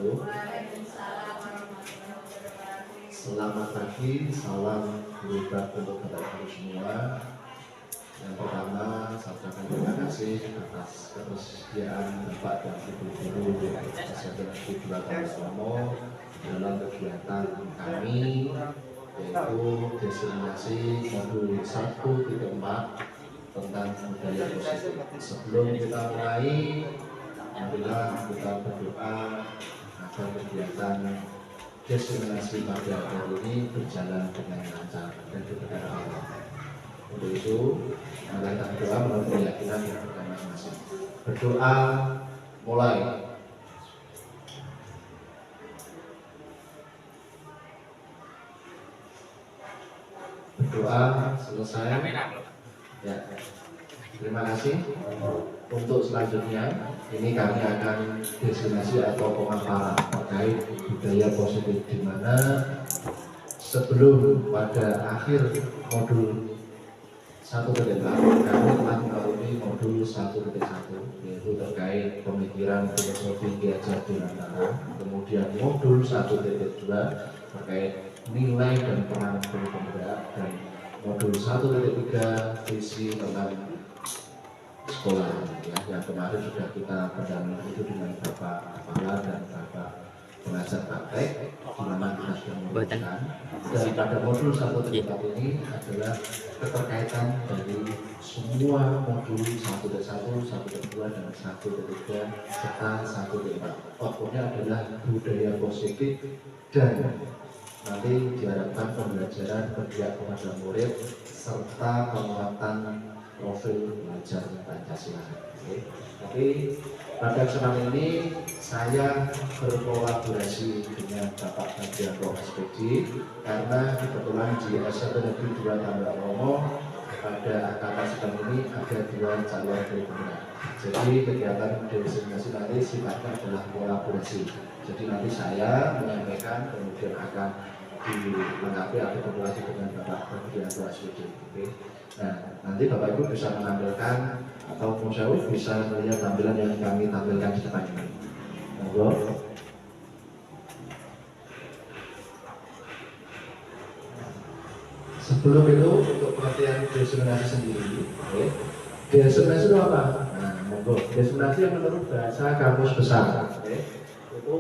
wabarakatuh. Selamat pagi, salam berubah untuk Bapak Ibu semua. Yang pertama, saya ucapkan terima kasih atas ketersediaan Bapak dan Ibu guru SMP Negeri 2 Tangerang dalam kegiatan kami, yaitu diseminasi modul 1.4 tentang budaya positif. Sebelum kita mulai, marilah kita berdoa agar kegiatan diseminasi pada hari ini berjalan dengan lancar dan diberkati Allah. Untuk itu, mari kita berdoa menurut keyakinan yang kita masing-masing. Berdoa mulai. Berdoa selesai. Ya. Terima kasih. Untuk selanjutnya, ini kami akan destinasi atau pemaparan terkait budaya positif, di mana sebelum pada akhir modul 1.4 kami telah melalui modul 1.1, yaitu terkait pemikiran filosofi Ki Hajar Dewantara. Kemudian modul 1.2 terkait nilai dan peran guru penggerak, dan modul 1.3 visi tentang sekolah, ya, yang kemarin sudah kita pendalaman itu dengan Bapak Kepala dan Bapak pengajar praktek, di mana kita sudah menemukan. Dan pada modul 1.4 ini adalah keterkaitan dari semua modul 1.1, 1.2, dan 1.3 serta 1.4. Outputnya adalah budaya positif, dan nanti diharapkan pembelajaran berpihak kepada murid serta penguatan profil belajar Pancasila. Oke. Tapi pada kesempatan ini saya berkolaborasi dengan Bapak Bagianto SPD, karena kebetulan di SMP Negeri 2 Tangerang pada angkatan sedang ini ada 2 calon guru penggerak. Jadi kegiatan diseminasi nanti sifatnya adalah kolaborasi. Jadi nanti saya menyampaikan, kemudian akan dilengkapi atau kolaborasi dengan Bapak Bagianto SPD. Oke. Nah, nanti Bapak Ibu bisa menampilkan atau Musyawarah bisa melihat tampilan yang kami tampilkan di depan ini. Monggo. Sebelum itu, untuk pengertian diseminasi sendiri, oke. Diseminasi itu apa? Nah, monggo. Diseminasi yang menurut bahasa Kamus Besar, oke, itu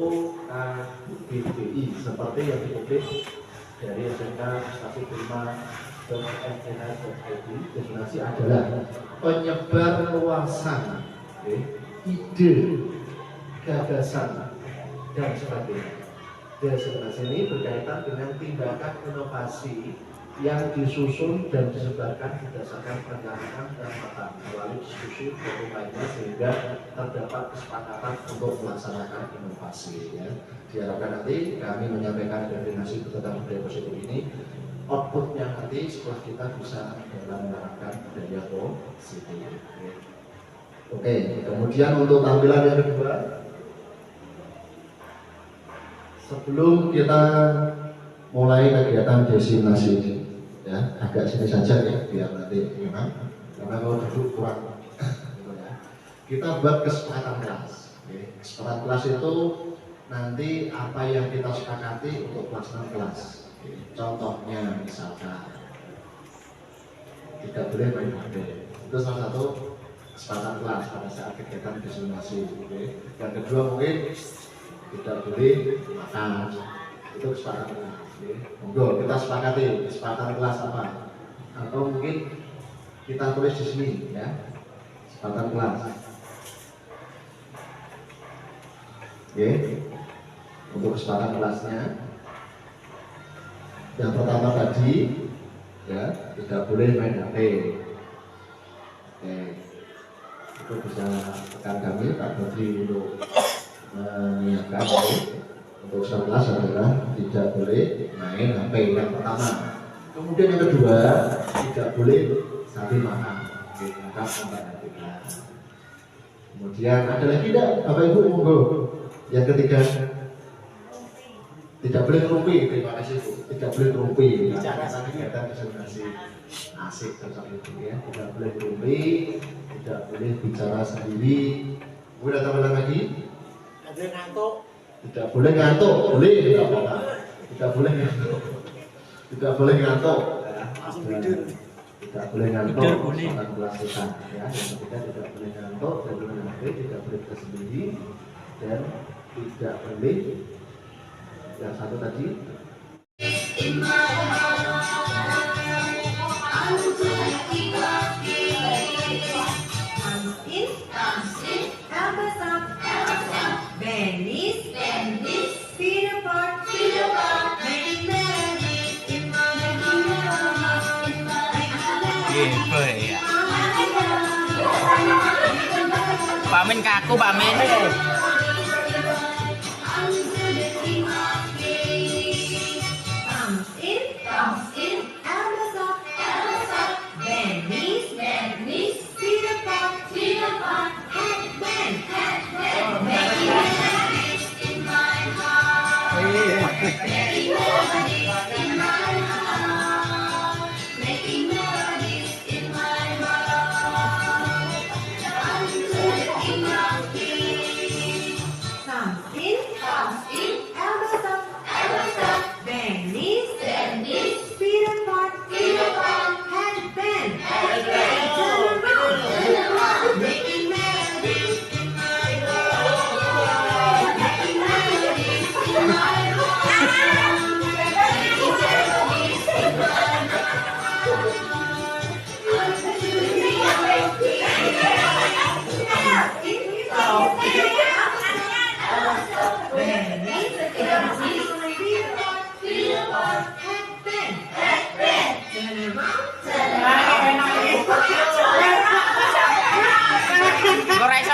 KBBI, seperti yang dikutip dari SMK Stasiun 5 Diseminasi adalah penyebar luasan, ide, gagasan, dan sebagainya. Diseminasi ini berkaitan dengan tindakan inovasi yang disusun dan disebarkan berdasarkan perencanaan dan matang melalui diskusi forum lainnya, sehingga terdapat kesepakatan untuk melaksanakan inovasi. Ya. Diharapkan nanti kami menyampaikan definisi tentang budaya positif ini, outputnya nanti setelah kita bisa dalam menerapkan budaya positif. Oke, kemudian untuk tampilan yang kedua, sebelum kita mulai kegiatan diseminasi ini, ya agak sini saja ya, biar nanti memang karena kalau duduk kurang gitu ya. Kita buat kesepakatan kelas. Oke. Kesepakatan kelas itu nanti apa yang kita sepakati untuk pelaksanaan kelas. Contohnya misalkan tidak boleh main HP, itu salah satu kesepakatan kelas pada saat kegiatan diseminasi. Yang kedua mungkin tidak boleh makan, itu kesepakatan kelas. Monggo kita sepakati kesepakatan kelas apa, atau mungkin kita tulis di sini ya, kesepakatan kelas. Oke, untuk kesepakatan kelasnya, yang pertama tadi ya, tidak boleh main HP. Oke, itu bisa rekan kami Pak Badri untuk menyiapkan. Untuk kelas adalah tidak boleh main HP yang pertama. Kemudian yang kedua, tidak boleh sambil makan. Makan sampai nanti. Kemudian ada lagi tidak, Bapak Ibu monggo. Yang ketiga, tidak boleh ngerumpi. Terima kasih Bu. Tidak boleh ngerumpi. Bicara kegiatan diseminasi asik seperti itu ya. Tidak boleh ngerumpi, tidak boleh bicara sendiri. Kemudian tambah lagi. Tidak boleh ngantuk. Tidak boleh ngantuk, boleh tidak apa-apa. Tidak boleh ngantuk. Tidak boleh ngantuk. Tidak boleh ngantuk. Akan melakukan ya. Yang ketiga tidak boleh ngantuk, tidak boleh ngantuk, tidak boleh tersendiri dan tidak boleh yang satu tadi. Pamin kaku, pamin.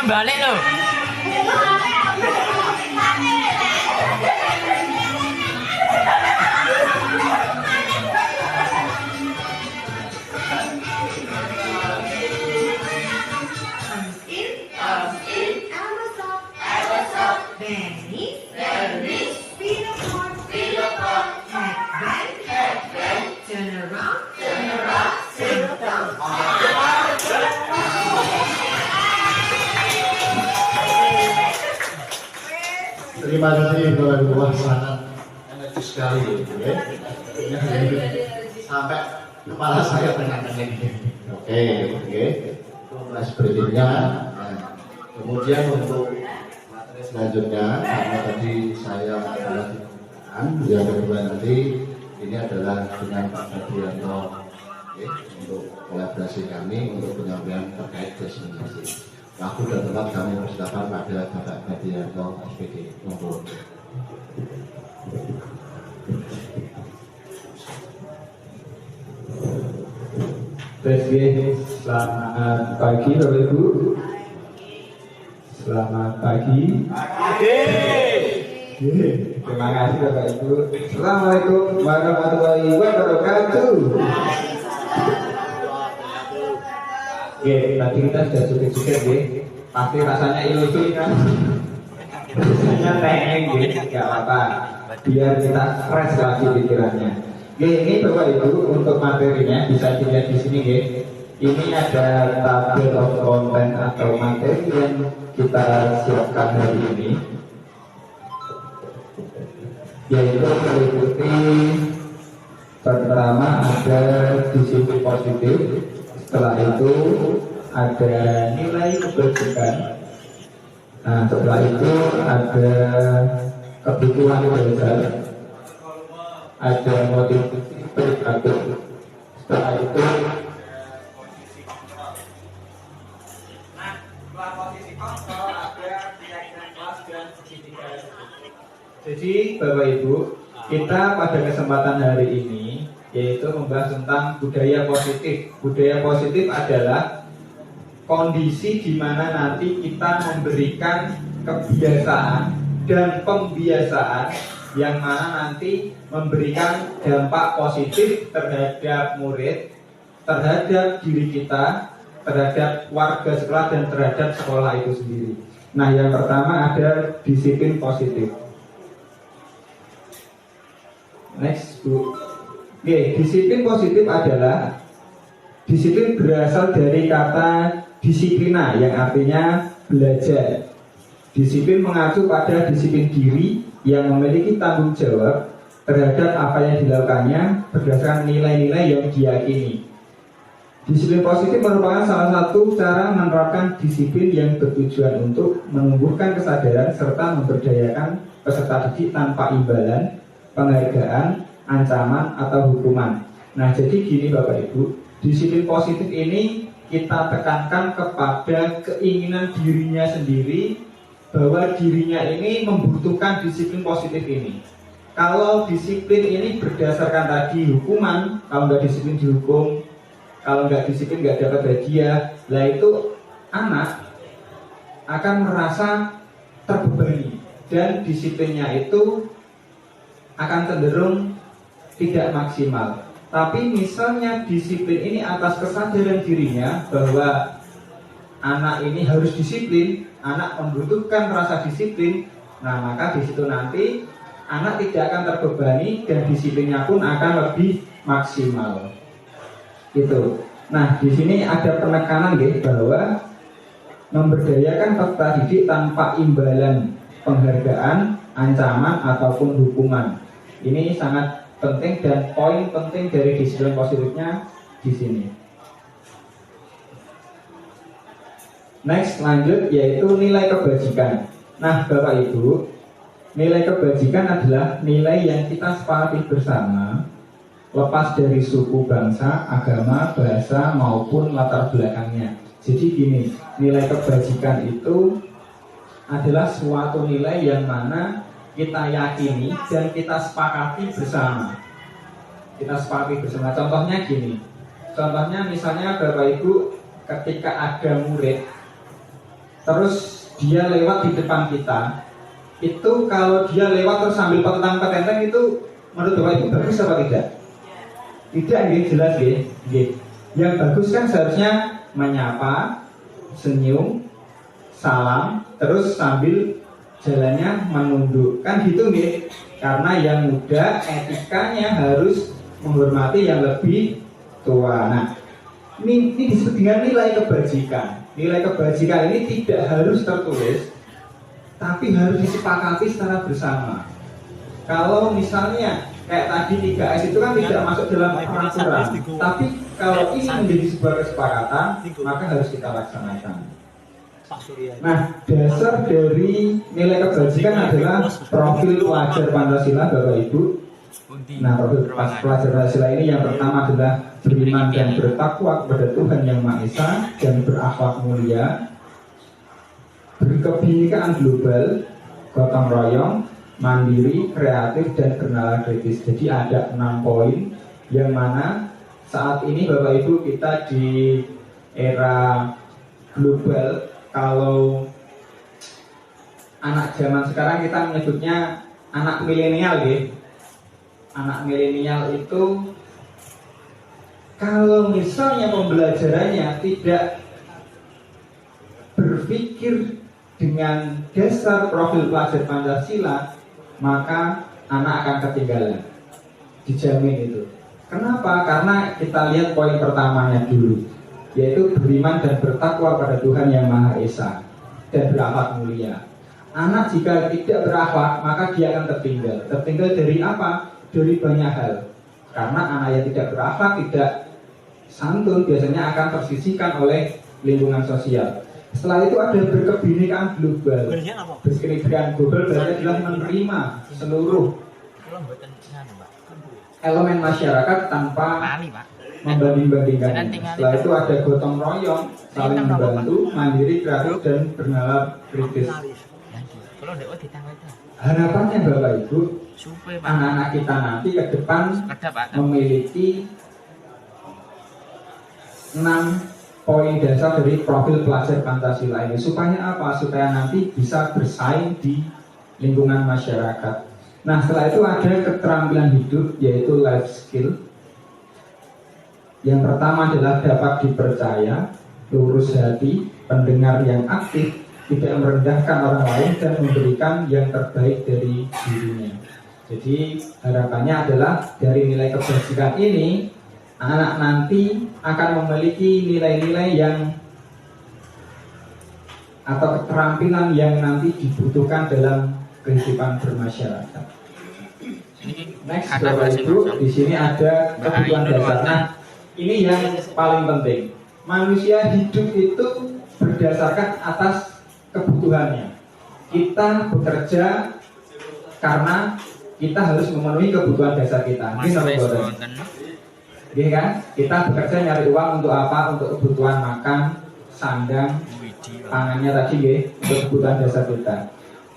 Balik loh. Terima kasih Bapak Ibu, sangat energi sekali ya. Sampai kepala saya tengah-tengah ini. Oke. Kelas berikutnya. Kemudian untuk materi selanjutnya, karena tadi saya adalah yang kedua nanti ini adalah dengan Pak Fabianto untuk kolaborasi kami untuk penyampaian terkait destinasi. Waktu dan tempat kami persilakan pada Bapak Fabianto SPD. Mohon. Selamat pagi Bapak Ibu. Selamat pagi. Terima kasih Bapak Ibu. Assalamualaikum warahmatullahi wabarakatuh. Oke, tadi kita sudah suket-suket ya. Pasti rasanya ilusi kan. Rasanya tengeng gitu, nggak apa-apa. Biar kita fresh lagi pikirannya. Oke, ini Bapak Ibu untuk materinya bisa dilihat di sini ya. Ini ada tabel of content atau materi yang kita siapkan hari ini. Yaitu meliputi pertama ada disiplin positif. Setelah itu ada nilai kebajikan. Nah, setelah itu ada kebutuhan dasar, ada motivasi perilaku. Setelah itu posisi kontrol ada nilai kelas dan segitiga. Jadi Bapak Ibu, kita pada kesempatan hari ini yaitu membahas tentang budaya positif. Budaya positif adalah kondisi di mana nanti kita memberikan kebiasaan dan pembiasaan yang mana nanti memberikan dampak positif terhadap murid, terhadap diri kita, terhadap warga sekolah dan terhadap sekolah itu sendiri. Nah, yang pertama ada disiplin positif. Next, Bu. Oke, disiplin positif adalah disiplin berasal dari kata disiplina yang artinya belajar. Disiplin mengacu pada disiplin diri yang memiliki tanggung jawab terhadap apa yang dilakukannya berdasarkan nilai-nilai yang diyakini. Disiplin positif merupakan salah satu cara menerapkan disiplin yang bertujuan untuk menumbuhkan kesadaran serta memberdayakan peserta didik tanpa imbalan, penghargaan, ancaman, atau hukuman. Nah, jadi gini Bapak Ibu, disiplin positif ini kita tekankan kepada keinginan dirinya sendiri bahwa dirinya ini membutuhkan disiplin positif ini. Kalau disiplin ini berdasarkan tadi hukuman, kalau nggak disiplin dihukum, kalau nggak disiplin nggak dapat hadiah, lah itu anak akan merasa terbebani dan disiplinnya itu akan cenderung tidak maksimal. Tapi misalnya disiplin ini atas kesadaran dirinya bahwa anak ini harus disiplin, anak membutuhkan rasa disiplin, nah maka di situ nanti anak tidak akan terbebani dan disiplinnya pun akan lebih maksimal. Gitu. Nah, di sini ada penekanan bahwa memberdayakan peserta didik tanpa imbalan penghargaan, ancaman ataupun hukuman. Ini sangat penting dan poin penting dari disiplin positifnya di sini. Next, lanjut, yaitu nilai kebajikan. Nah, Bapak Ibu, nilai kebajikan adalah nilai yang kita sepakati bersama, lepas dari suku, bangsa, agama, bahasa maupun latar belakangnya. Jadi gini, nilai kebajikan itu adalah suatu nilai yang mana kita yakini dan kita sepakati bersama. Kita sepakati bersama. Contohnya gini. Contohnya misalnya Bapak Ibu ketika ada murid terus dia lewat di depan kita, itu kalau dia lewat terus sambil petentang-petenteng itu menurut Bapak Ibu bagus apa tidak? Tidak, jelas Yang bagus kan seharusnya menyapa, senyum, salam, terus sambil jalannya menunduk, kan gitu karena yang muda etikanya harus menghormati yang lebih tua. Nah, ini disebut dengan nilai kebajikan. Nilai kebajikan ini tidak harus tertulis, tapi harus disepakati secara bersama. Kalau misalnya kayak tadi 3S itu kan tidak masuk dalam peraturan, tapi kalau ini menjadi sebuah kesepakatan, maka harus kita laksanakan. Nah, dasar dari nilai kebajikan adalah profil pelajar Pancasila, Bapak Ibu. Nah, profil pelajar Pancasila ini yang pertama adalah beriman dan bertakwa kepada Tuhan Yang Maha Esa dan berakhlak mulia, berkebinekaan global, gotong royong, mandiri, kreatif, dan bernalar kritis. Jadi ada 6 poin yang mana saat ini Bapak Ibu kita di era global. Kalau anak zaman sekarang kita menyebutnya anak milenial Anak milenial itu kalau misalnya pembelajarannya tidak berpikir dengan dasar profil pelajar Pancasila, maka anak akan ketinggalan. Dijamin itu. Kenapa? Karena kita lihat poin pertamanya dulu, yaitu beriman dan bertakwa pada Tuhan Yang Maha Esa dan berakhlak mulia. Anak jika tidak berakhlak, maka dia akan tertinggal. Tertinggal dari apa? Dari banyak hal. Karena anak yang tidak berakhlak, tidak santun, biasanya akan tersisihkan oleh lingkungan sosial. Setelah itu ada berkebinekaan global. Berkebinekaan global berarti adalah menerima seluruh elemen masyarakat tanpa membanding-bandingkan. Setelah itu ada gotong royong, saling membantu, mandiri, kreatif, dan bernalar kritis. Harapannya Bapak Ibu, anak-anak kita nanti ke depan memiliki 6 poin dasar dari profil pelajar Pancasila ini. Supaya apa? Supaya nanti bisa bersaing di lingkungan masyarakat. Nah, setelah itu ada keterampilan hidup, yaitu life skill. Yang pertama adalah dapat dipercaya, lurus hati, pendengar yang aktif, tidak merendahkan orang lain, dan memberikan yang terbaik dari dirinya. Jadi harapannya adalah dari nilai kebajikan ini, anak nanti akan memiliki nilai-nilai yang atau keterampilan yang nanti dibutuhkan dalam kehidupan bermasyarakat. Next, Bapak Ibu, di sini ada kebutuhan dasar. Nah, ini yang paling penting. Manusia hidup itu berdasarkan atas kebutuhannya. Kita bekerja karena kita harus memenuhi kebutuhan dasar kita. Ini nomor Iya kan? Kita bekerja nyari uang untuk apa? Untuk kebutuhan makan, sandang, pangannya tadi ya, untuk kebutuhan dasar kita.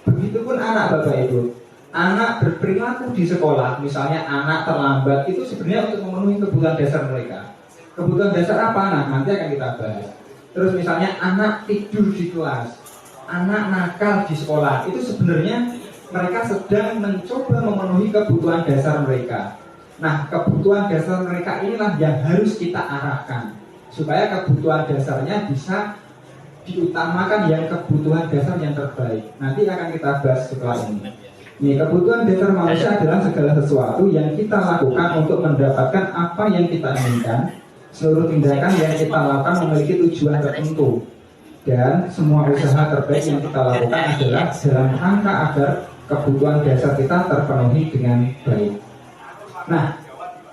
Begitupun anak Bapak Ibu. Anak berperilaku di sekolah, misalnya anak terlambat, itu sebenarnya untuk memenuhi kebutuhan dasar mereka. Kebutuhan dasar apa? Nah, nanti akan kita bahas. Terus misalnya anak tidur di kelas, anak nakal di sekolah, itu sebenarnya mereka sedang mencoba memenuhi kebutuhan dasar mereka. Nah, kebutuhan dasar mereka inilah yang harus kita arahkan supaya kebutuhan dasarnya bisa diutamakan yang kebutuhan dasar yang terbaik. Nanti akan kita bahas setelah ini. Nih, kebutuhan dasar manusia adalah segala sesuatu yang kita lakukan untuk mendapatkan apa yang kita inginkan. Seluruh tindakan yang kita lakukan memiliki tujuan tertentu, dan semua usaha terbaik yang kita lakukan adalah dalam rangka agar kebutuhan dasar kita terpenuhi dengan baik. Nah,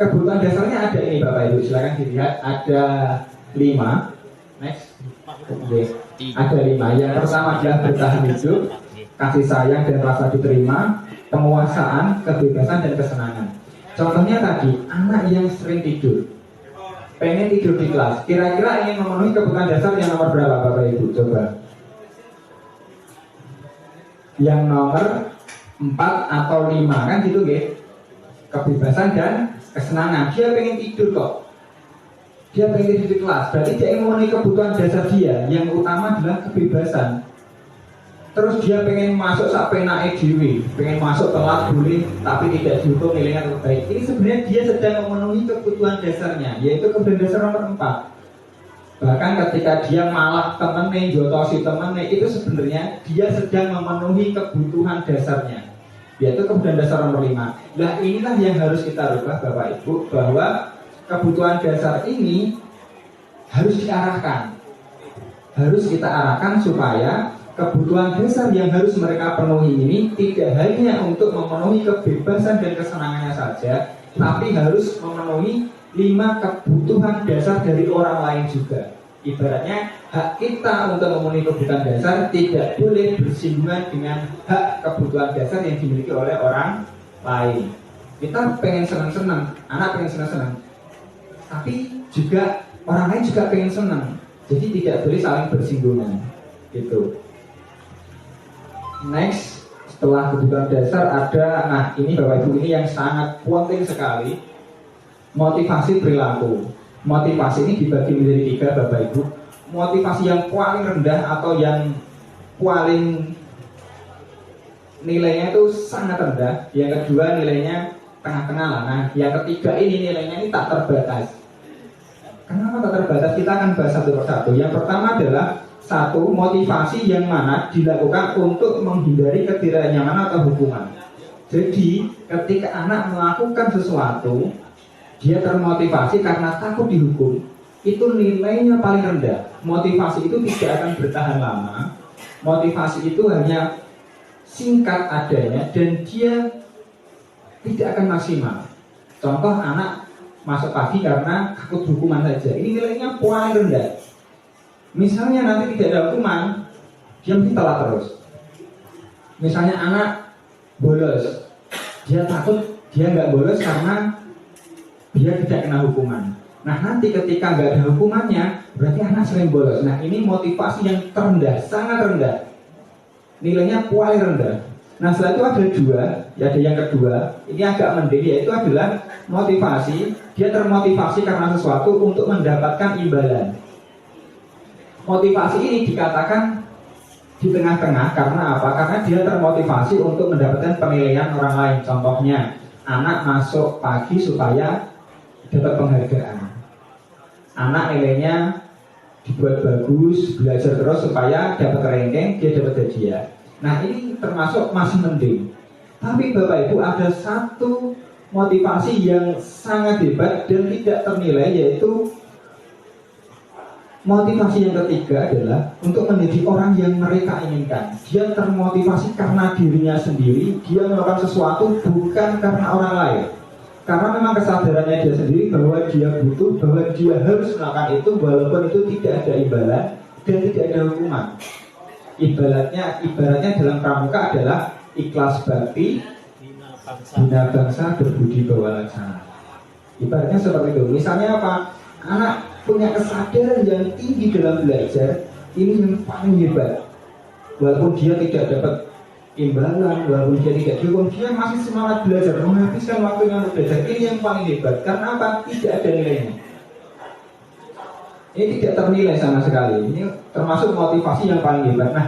kebutuhan dasarnya ada ini Bapak Ibu, silakan dilihat, ada 5. Next. Oke. Ada 5. Yang pertama adalah bertahan hidup, kasih sayang dan rasa diterima, penguasaan, kebebasan dan kesenangan. Contohnya tadi, anak yang sering tidur, pengen tidur di kelas, kira-kira ingin memenuhi kebutuhan dasar yang nomor berapa Bapak Ibu? Coba. Yang nomor 4 atau 5 kan gitu ya. Kebebasan dan kesenangan. Dia pengen tidur kok. Dia pengen tidur di kelas. Berarti dia ingin memenuhi kebutuhan dasar dia. Yang utama adalah kebebasan. Terus dia pengen masuk sampai naik dewi, pengen masuk telat boleh, tapi tidak dihukum nilainya terbaik. Ini sebenarnya dia sedang memenuhi kebutuhan dasarnya, yaitu kebutuhan dasar nomor 4. Bahkan ketika dia malah temennya, jotosi temennya, itu sebenarnya dia sedang memenuhi kebutuhan dasarnya, yaitu kebutuhan dasar nomor 5. Nah, inilah yang harus kita rubah Bapak Ibu, bahwa kebutuhan dasar ini harus diarahkan, harus kita arahkan supaya kebutuhan dasar yang harus mereka penuhi ini tidak hanya untuk memenuhi kebebasan dan kesenangannya saja, tapi harus memenuhi 5 kebutuhan dasar dari orang lain juga. Ibaratnya hak kita untuk memenuhi kebutuhan dasar tidak boleh bersinggungan dengan hak kebutuhan dasar yang dimiliki oleh orang lain. Kita pengen senang-senang, anak pengen senang-senang, tapi juga orang lain juga pengen senang. Jadi tidak boleh saling bersinggungan, gitu. Next, setelah kebutuhan dasar ada, nah ini Bapak Ibu, ini yang sangat penting sekali, motivasi perilaku. Motivasi ini dibagi menjadi 3 Bapak Ibu. Motivasi yang paling rendah atau yang paling nilainya itu sangat rendah. Yang kedua nilainya tengah-tengah lah. Nah, yang ketiga ini nilainya ini tak terbatas. Kenapa tak terbatas? Kita akan bahas satu persatu. Yang pertama adalah satu, motivasi yang mana dilakukan untuk menghindari ketidaknyamanan atau hukuman. Jadi ketika anak melakukan sesuatu, dia termotivasi karena takut dihukum, itu nilainya paling rendah. Motivasi itu tidak akan bertahan lama. Motivasi itu hanya singkat adanya dan dia tidak akan maksimal. Contoh, anak masuk pagi karena takut hukuman saja, ini nilainya paling rendah. Misalnya nanti tidak ada hukuman, dia mesti telat terus. Misalnya anak bolos, dia takut dia nggak bolos karena dia tidak kena hukuman. Nah, nanti ketika nggak ada hukumannya, berarti anak sering bolos. Nah, ini motivasi yang terendah, sangat rendah. Nilainya paling rendah. Nah, setelah itu ada 2, ada yang kedua, ini agak mending, yaitu adalah motivasi. Dia termotivasi karena sesuatu untuk mendapatkan imbalan. Motivasi ini dikatakan di tengah-tengah karena apa? Karena dia termotivasi untuk mendapatkan penilaian orang lain. Contohnya, anak masuk pagi supaya dapat penghargaan. Anak nilainya dibuat bagus, belajar terus supaya dapat ranking, dia dapat hadiah. Nah, ini termasuk masih mending. Tapi Bapak Ibu, ada satu motivasi yang sangat hebat dan tidak ternilai, yaitu Motivasi yang ketiga adalah untuk menjadi orang yang mereka inginkan. Dia termotivasi karena dirinya sendiri, dia melakukan sesuatu bukan karena orang lain. Karena memang kesadarannya dia sendiri bahwa dia butuh, bahwa dia harus melakukan itu walaupun itu tidak ada imbalan dan tidak ada hukuman. Ibaratnya dalam pramuka adalah ikhlas bakti, bina bangsa, berbudi bahwa laksana. Ibaratnya seperti itu. Misalnya apa? Anak punya kesadaran yang tinggi dalam belajar, ini yang paling hebat. Walaupun dia tidak dapat imbalan, walaupun dia tidak dihukum, dia masih semangat belajar, menghabiskan waktunya untuk belajar. Ini yang paling hebat. Karena apa? Tidak ada nilainya. Ini tidak ternilai sama sekali. Ini termasuk motivasi yang paling hebat. Nah,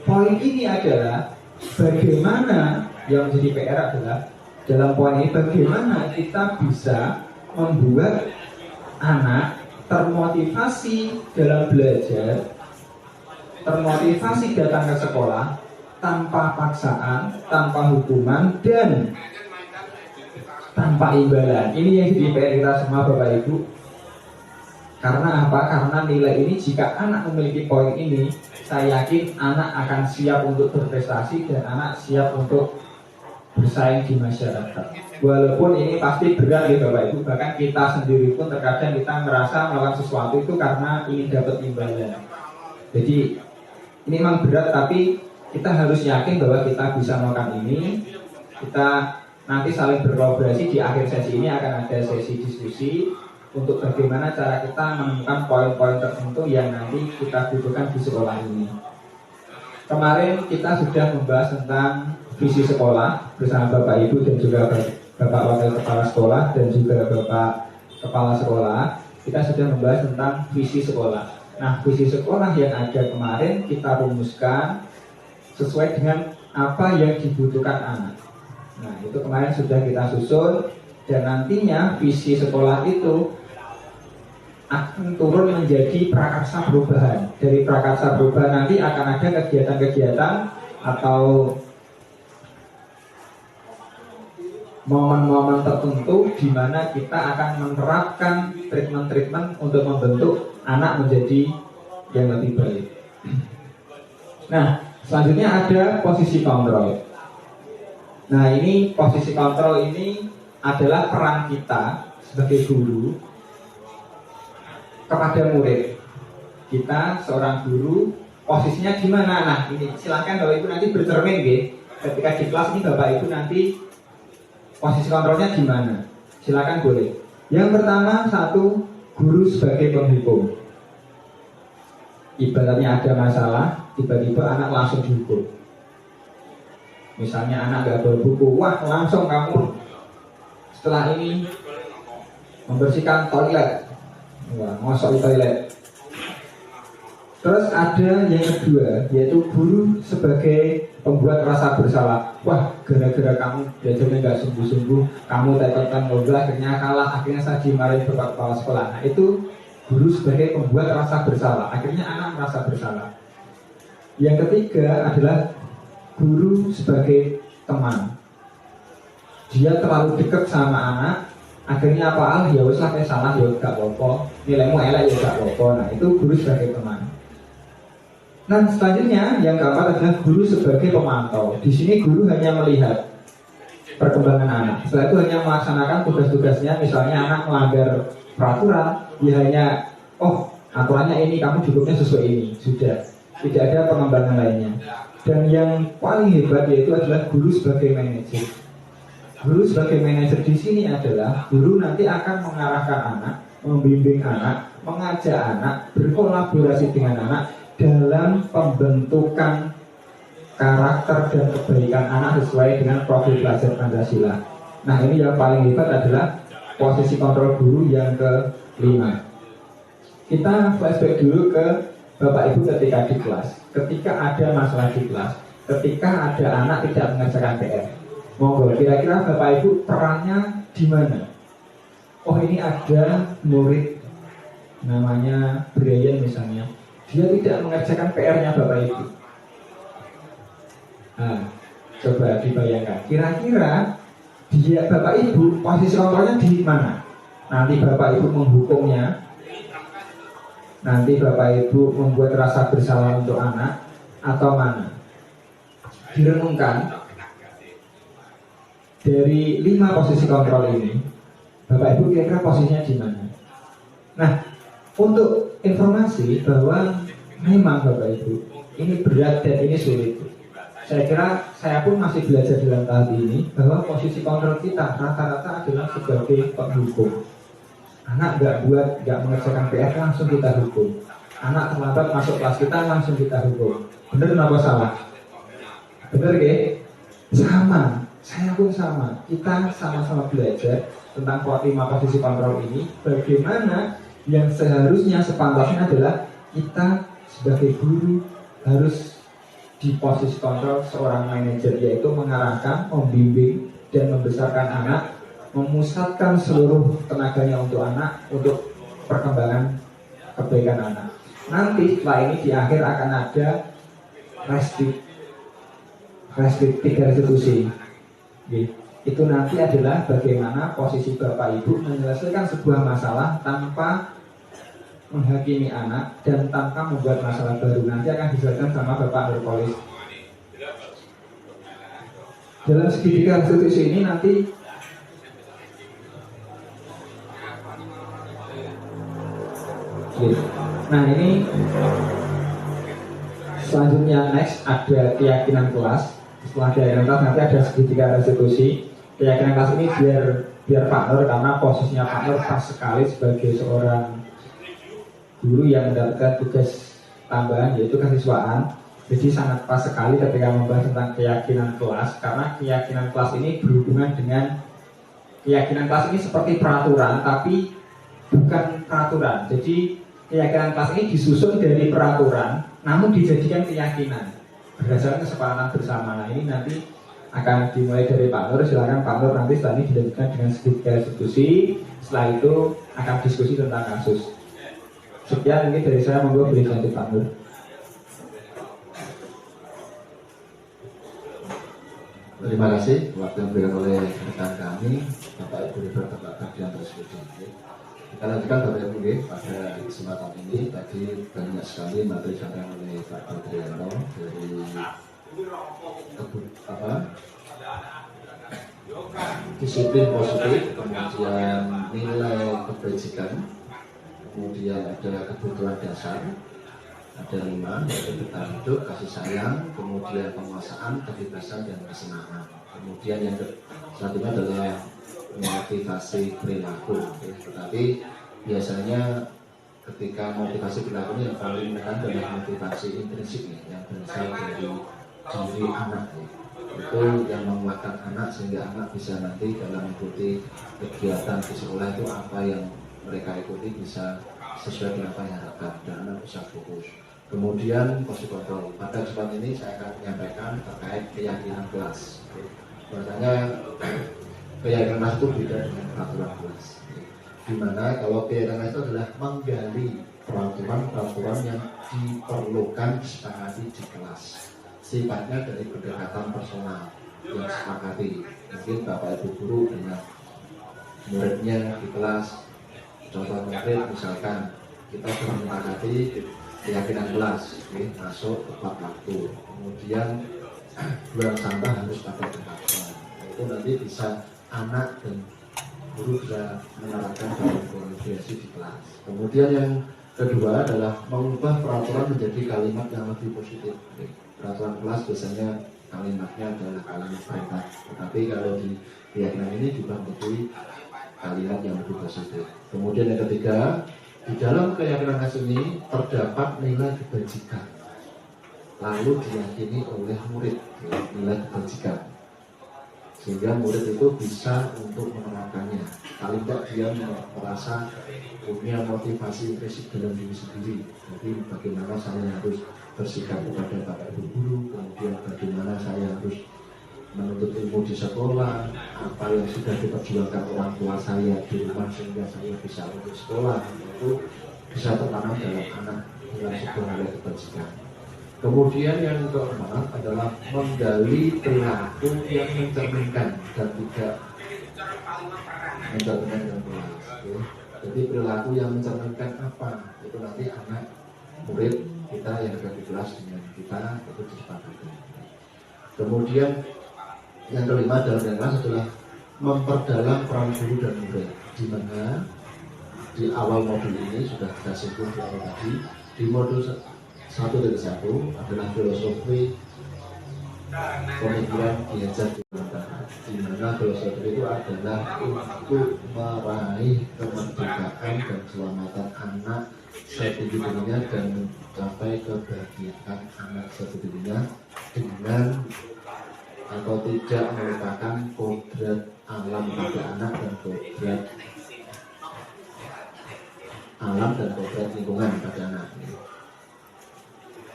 poin ini adalah bagaimana yang menjadi PR adalah dalam poin ini bagaimana kita bisa membuat anak termotivasi dalam belajar, termotivasi datang ke sekolah tanpa paksaan, tanpa hukuman, dan tanpa imbalan. Ini yang jadi PR kita semua Bapak Ibu. Karena apa? Karena nilai ini jika anak memiliki poin ini, saya yakin anak akan siap untuk berprestasi dan anak siap untuk bersaing di masyarakat. Walaupun ini pasti berat ya Bapak Ibu. Bahkan kita sendiri pun terkadang kita merasa melakukan sesuatu itu karena ingin dapat imbalan. Jadi ini memang berat, tapi kita harus yakin bahwa kita bisa melakukan ini. Kita nanti saling berkolaborasi. Di akhir sesi ini akan ada sesi diskusi untuk bagaimana cara kita menemukan poin-poin tertentu yang nanti kita butuhkan di sekolah ini. Kemarin kita sudah membahas tentang visi sekolah bersama Bapak Ibu dan juga Bapak Wakil Kepala Sekolah dan juga Bapak Kepala Sekolah. Kita sudah membahas tentang visi sekolah. Nah, visi sekolah yang ada kemarin kita rumuskan sesuai dengan apa yang dibutuhkan anak. Nah, itu kemarin sudah kita susun dan nantinya visi sekolah itu akan turun menjadi prakarsa perubahan. Dari prakarsa perubahan nanti akan ada kegiatan-kegiatan atau momen-momen tertentu di mana kita akan menerapkan treatment-treatment untuk membentuk anak menjadi yang lebih baik. Nah, selanjutnya ada posisi kontrol. Nah, ini posisi kontrol ini adalah peran kita sebagai guru kepada murid. Kita seorang guru posisinya gimana? Nah, ini silakan Bapak Ibu nanti bercermin ya. Ketika di kelas ini Bapak Ibu nanti posisi kontrolnya gimana? Silakan boleh. Yang pertama, satu, guru sebagai penghukum. Ibaratnya ada masalah, tiba-tiba anak langsung dihukum. Misalnya anak gak bawa buku, wah langsung kamu setelah ini membersihkan toilet. Wah, ngosok di toilet. Terus ada yang kedua, yaitu guru sebagai pembuat rasa bersalah. Wah, gara-gara kamu belajarnya nggak sungguh-sungguh, kamu tekan ngobrol, akhirnya kalah, akhirnya saya dimarahin Bapak Kepala Sekolah. Nah, itu guru sebagai pembuat rasa bersalah. Akhirnya anak merasa bersalah. Yang ketiga adalah guru sebagai teman. Dia terlalu dekat sama anak, akhirnya apa? Ya wis lah kayak salah ya gak apa-apa, nilaimu elek ya gak apa-apa. Nah, itu guru sebagai teman. Nah, selanjutnya yang keempat adalah guru sebagai pemantau. Di sini guru hanya melihat perkembangan anak. Setelah itu hanya melaksanakan tugas-tugasnya. Misalnya anak melanggar peraturan, dia hanya aturannya ini, kamu cukupnya sesuai ini, sudah. Tidak ada pengembangan lainnya. Dan yang paling hebat yaitu adalah guru sebagai manajer. Guru sebagai manajer di sini adalah guru nanti akan mengarahkan anak, membimbing anak, mengajak anak, berkolaborasi dengan anak dalam pembentukan karakter dan kebaikan anak sesuai dengan profil belajar Pancasila. Nah, ini yang paling hebat adalah posisi kontrol guru yang kelima. Kita flashback dulu ke Bapak Ibu ketika di kelas. Ketika ada masalah di kelas, ketika ada anak tidak mengerjakan PR, monggo kira-kira Bapak Ibu perannya di mana? Oh, ini ada murid namanya Brian misalnya, dia tidak mengerjakan PR-nya Bapak Ibu. Nah, coba dibayangkan, kira-kira dia Bapak Ibu posisi kontrolnya di mana? Nanti Bapak Ibu menghukumnya nanti Bapak Ibu membuat rasa bersalah untuk anak, atau mana? Direnungkan, dari 5 posisi kontrol ini, Bapak Ibu kira-kira posisinya di mana? Nah, untuk informasi bahwa memang Bapak Ibu, ini berat dan ini sulit. Saya kira saya pun masih belajar dalam tahap ini bahwa posisi kontrol kita rata-rata adalah sebagai penghukum. Anak nggak mengerjakan PR langsung kita hukum. Anak terlambat masuk kelas kita langsung kita hukum. Bener apa salah? Bener ya? Sama. Saya pun sama. Kita sama-sama belajar tentang 5 posisi kontrol ini. Bagaimana yang seharusnya sepantasnya adalah kita sebagai guru harus di posisi kontrol seorang manajer, yaitu mengarahkan, membimbing, dan membesarkan anak, memusatkan seluruh tenaganya untuk anak, untuk perkembangan kebaikan anak. Nanti setelah ini di akhir akan ada restriktif 3 restitusi. Itu nanti adalah bagaimana posisi Bapak Ibu menyelesaikan sebuah masalah tanpa menghakimi anak dan tanpa membuat masalah baru. Nanti akan dijelaskan sama Bapak Nurpolis. Dalam segitiga restitusi ini nanti nah ini selanjutnya next ada keyakinan kelas. Setelah keyakinan kelas nanti ada segitiga restitusi. Keyakinan kelas ini biar Pak Nur, karena posisinya Pak Nur pas sekali sebagai seorang guru yang mendapatkan tugas tambahan yaitu kesiswaan. Jadi sangat pas sekali ketika membahas tentang keyakinan kelas, karena keyakinan kelas ini berhubungan dengan keyakinan kelas ini seperti peraturan tapi bukan peraturan. Jadi keyakinan kelas ini disusun dari peraturan namun dijadikan keyakinan berdasarkan kesepakatan bersama. Nah ini nanti akan dimulai dari Pak Nur. Silakan Pak Nur, nanti setelah ini dilanjutkan dengan segitiga restitusi. Setelah itu akan diskusi tentang kasus. Sekian mungkin dari saya, monggo beri ganti Pak Nur. Terima kasih waktu yang diberikan oleh rekan kami, Bapak Ibu Direktur Bagian tersebut. Kita lanjutkan Bapak Ibu pada kesempatan ini. Tadi banyak sekali materi disampaikan oleh Pak Adriano dari disiplin positif, kemudian nilai kebajikan, kemudian ada kebutuhan dasar, ada 5, yaitu bertahan hidup, kasih sayang, kemudian penguasaan, kebebasan, dan kesenangan. Kemudian yang selanjutnya adalah motivasi perilaku. Tetapi biasanya ketika motivasi perilaku ini yang paling menekan adalah motivasi intrinsik yang berasal dari diri anak. Itu yang menguatkan anak sehingga anak bisa nanti dalam mengikuti kegiatan di sekolah itu apa yang mereka ikuti bisa sesuai dengan apa yang diharapkan dan anak bisa fokus. Kemudian posisi kontrol. Pada kesempatan ini saya akan menyampaikan terkait keyakinan kelas. Bahwasanya keyakinan kelas itu beda dengan peraturan kelas. Dimana kalau keyakinan kelas itu adalah menggali peraturan-peraturan yang diperlukan disepakati di kelas. Sifatnya dari pendekatan personal yang disepakati. Mungkin Bapak Ibu guru dengan muridnya di kelas. Contoh konkret misalkan kita sudah menyepakati keyakinan kelas, masuk tepat waktu, kemudian buang sampah harus pada tempatnya. Itu nanti bisa anak dan guru bisa menerapkan dalam komunikasi di kelas. Kemudian yang kedua adalah mengubah peraturan menjadi kalimat yang lebih positif. Peraturan kelas biasanya kalimatnya adalah kalimat perintah, tetapi kalau di keyakinan ini juga menjadi kalimat yang lebih positif. Kemudian yang ketiga, di dalam keyakinan kelas ini terdapat nilai kebajikan, lalu diyakini oleh murid nilai kebajikan, sehingga murid itu bisa untuk menerapkannya. Paling tidak dia merasa punya motivasi intrinsik dalam diri sendiri. Jadi bagaimana saya harus bersikap kepada Bapak Ibu guru, kemudian bagaimana saya harus menuntut ilmu di sekolah, apa yang sudah diperjuangkan orang tua saya di rumah sehingga saya bisa untuk sekolah, itu bisa tertanam dalam anak dalam sebuah nilai kebajikan. Kemudian yang keempat adalah menggali perilaku yang mencerminkan dan tidak mencerminkan yang kelas. Jadi perilaku yang mencerminkan apa itu nanti anak murid kita yang ada di kelas dengan kita itu disepakati. Kemudian yang kelima dalam kelas adalah memperdalam peran guru dan murid, di mana di awal modul ini sudah kita singgung di awal tadi. Di modul 1.1 adalah filosofi pemikiran diajar di antara, di mana filosofi itu adalah untuk meraih kemerdekaan dan keselamatan anak setinggi-tingginya dan mencapai kebahagiaan anak setinggi-tingginya dengan atau tidak melupakan kodrat alam pada anak dan kodrat alam dan kodrat lingkungan pada anak.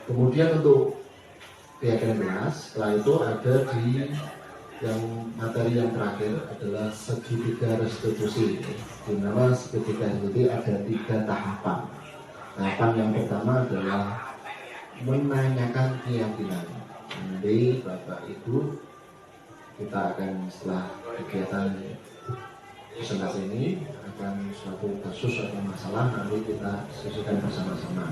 Kemudian untuk keyakinan kelas, setelah itu ada di yang materi yang terakhir adalah segitiga restitusi. Di mana segitiga restitusi ada 3 tahapan. Tahapan yang pertama adalah menanyakan keyakinan. Nanti Bapak Ibu kita akan setelah kegiatan presentasi ini akan suatu kasus atau masalah nanti kita diskusikan bersama-sama.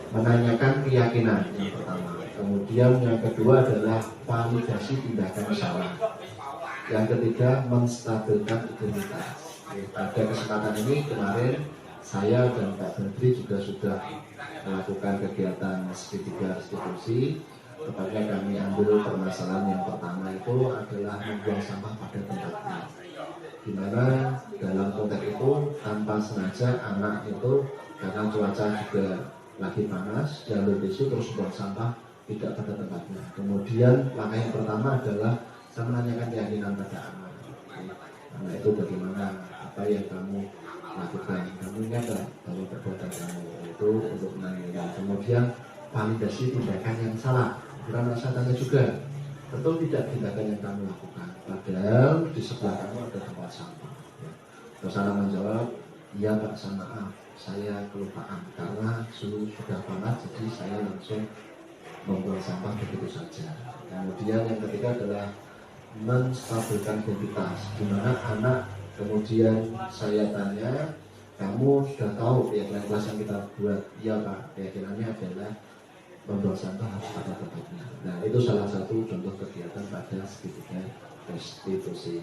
Menanyakan keyakinan yang pertama. Kemudian yang kedua adalah validasi tindakan salah. Yang ketiga menstabilkan identitas. Pada kesempatan ini kemarin saya dan Pak Menteri juga sudah melakukan kegiatan segitiga restitusi. Tepatnya kami ambil permasalahan yang pertama itu adalah membuang sampah pada tempatnya. Di mana dalam konteks itu tanpa sengaja anak itu karena cuaca juga lagi panas, jalur tisu terus buang sampah tidak pada tempatnya. Kemudian langkah yang pertama adalah saya menanyakan keyakinan pada anak. Anak itu bagaimana, apa yang kamu lakukan, kamu ingat bahwa perbuatan kamu itu untuk menanyakan. Kemudian validasi tindakan yang salah. Karena saya tanya juga, betul tidak tindakan yang kamu lakukan? Padahal di sebelah kamu ada tempat sampah. Terus anak menjawab, iya Pak, sama maaf, saya kelupaan karena suhu sudah panas, jadi saya langsung membuang sampah begitu saja. Kemudian yang ketiga adalah menstabilkan identitas, di mana anak kemudian saya tanya, kamu sudah tahu keyakinan kelas yang kita buat? Iya Pak, keyakinannya adalah membuang sampah harus pada tempatnya. Nah itu salah satu contoh kegiatan pada segitiga restitusi,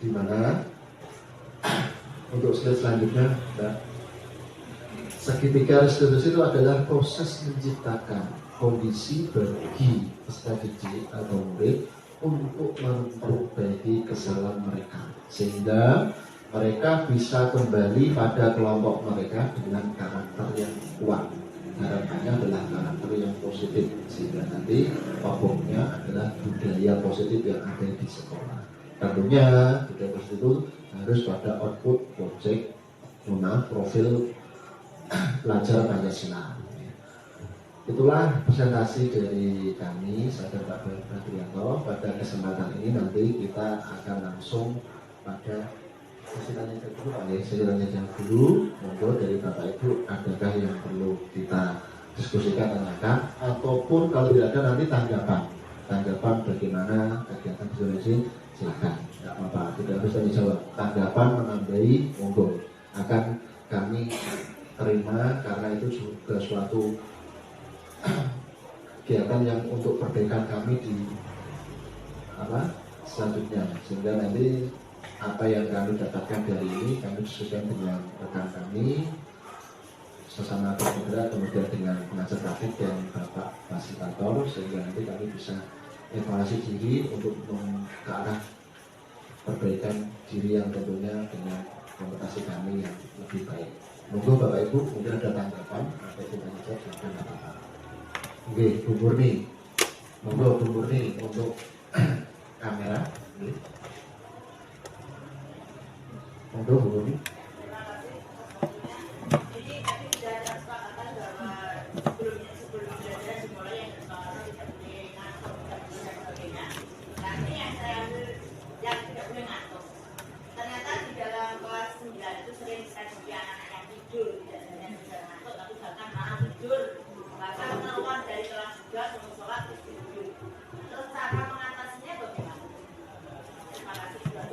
di mana untuk slide selanjutnya, Mbak, segitiga restitusi itu adalah proses menciptakan kondisi bagi peserta didik atau murid untuk memperbaiki kesalahan mereka sehingga mereka bisa kembali pada kelompok mereka dengan karakter yang kuat. Harapannya adalah karakter yang positif sehingga nanti pokoknya adalah budaya positif yang ada di sekolah. Tentunya budaya positif itu harus pada output project profil pelajar Pancasila. Itulah presentasi dari kami, saya dan Pak Badrianto. Pada kesempatan ini nanti kita akan langsung pada sesi tanya jawab dulu. Monggo dari Bapak Ibu, adakah yang perlu kita diskusikan, tanyakan, ataupun kalau tidak ada nanti tanggapan bagaimana kegiatan diskusi, silakan. Tidak apa-apa, tidak bisa dijawab. Tanggapan menambahi, monggo akan kami terima karena itu juga suatu kegiatan yang untuk perbaikan kami di selanjutnya, sehingga nanti apa yang kami dapatkan dari ini kami diskusikan dengan rekan kami sesama pemuda, kemudian dengan pengajar praktik dan Bapak fasilitator, sehingga nanti kami bisa evaluasi diri untuk ke arah perbaikan diri yang tentunya dengan kompetisi kami yang lebih baik. Monggo Bapak Ibu, mungkin ada tanggapan atau kita jawab, silakan apa-apa. Oke, Bu Murni, monggo Bu Murni untuk kamera. Monggo Bu Murni.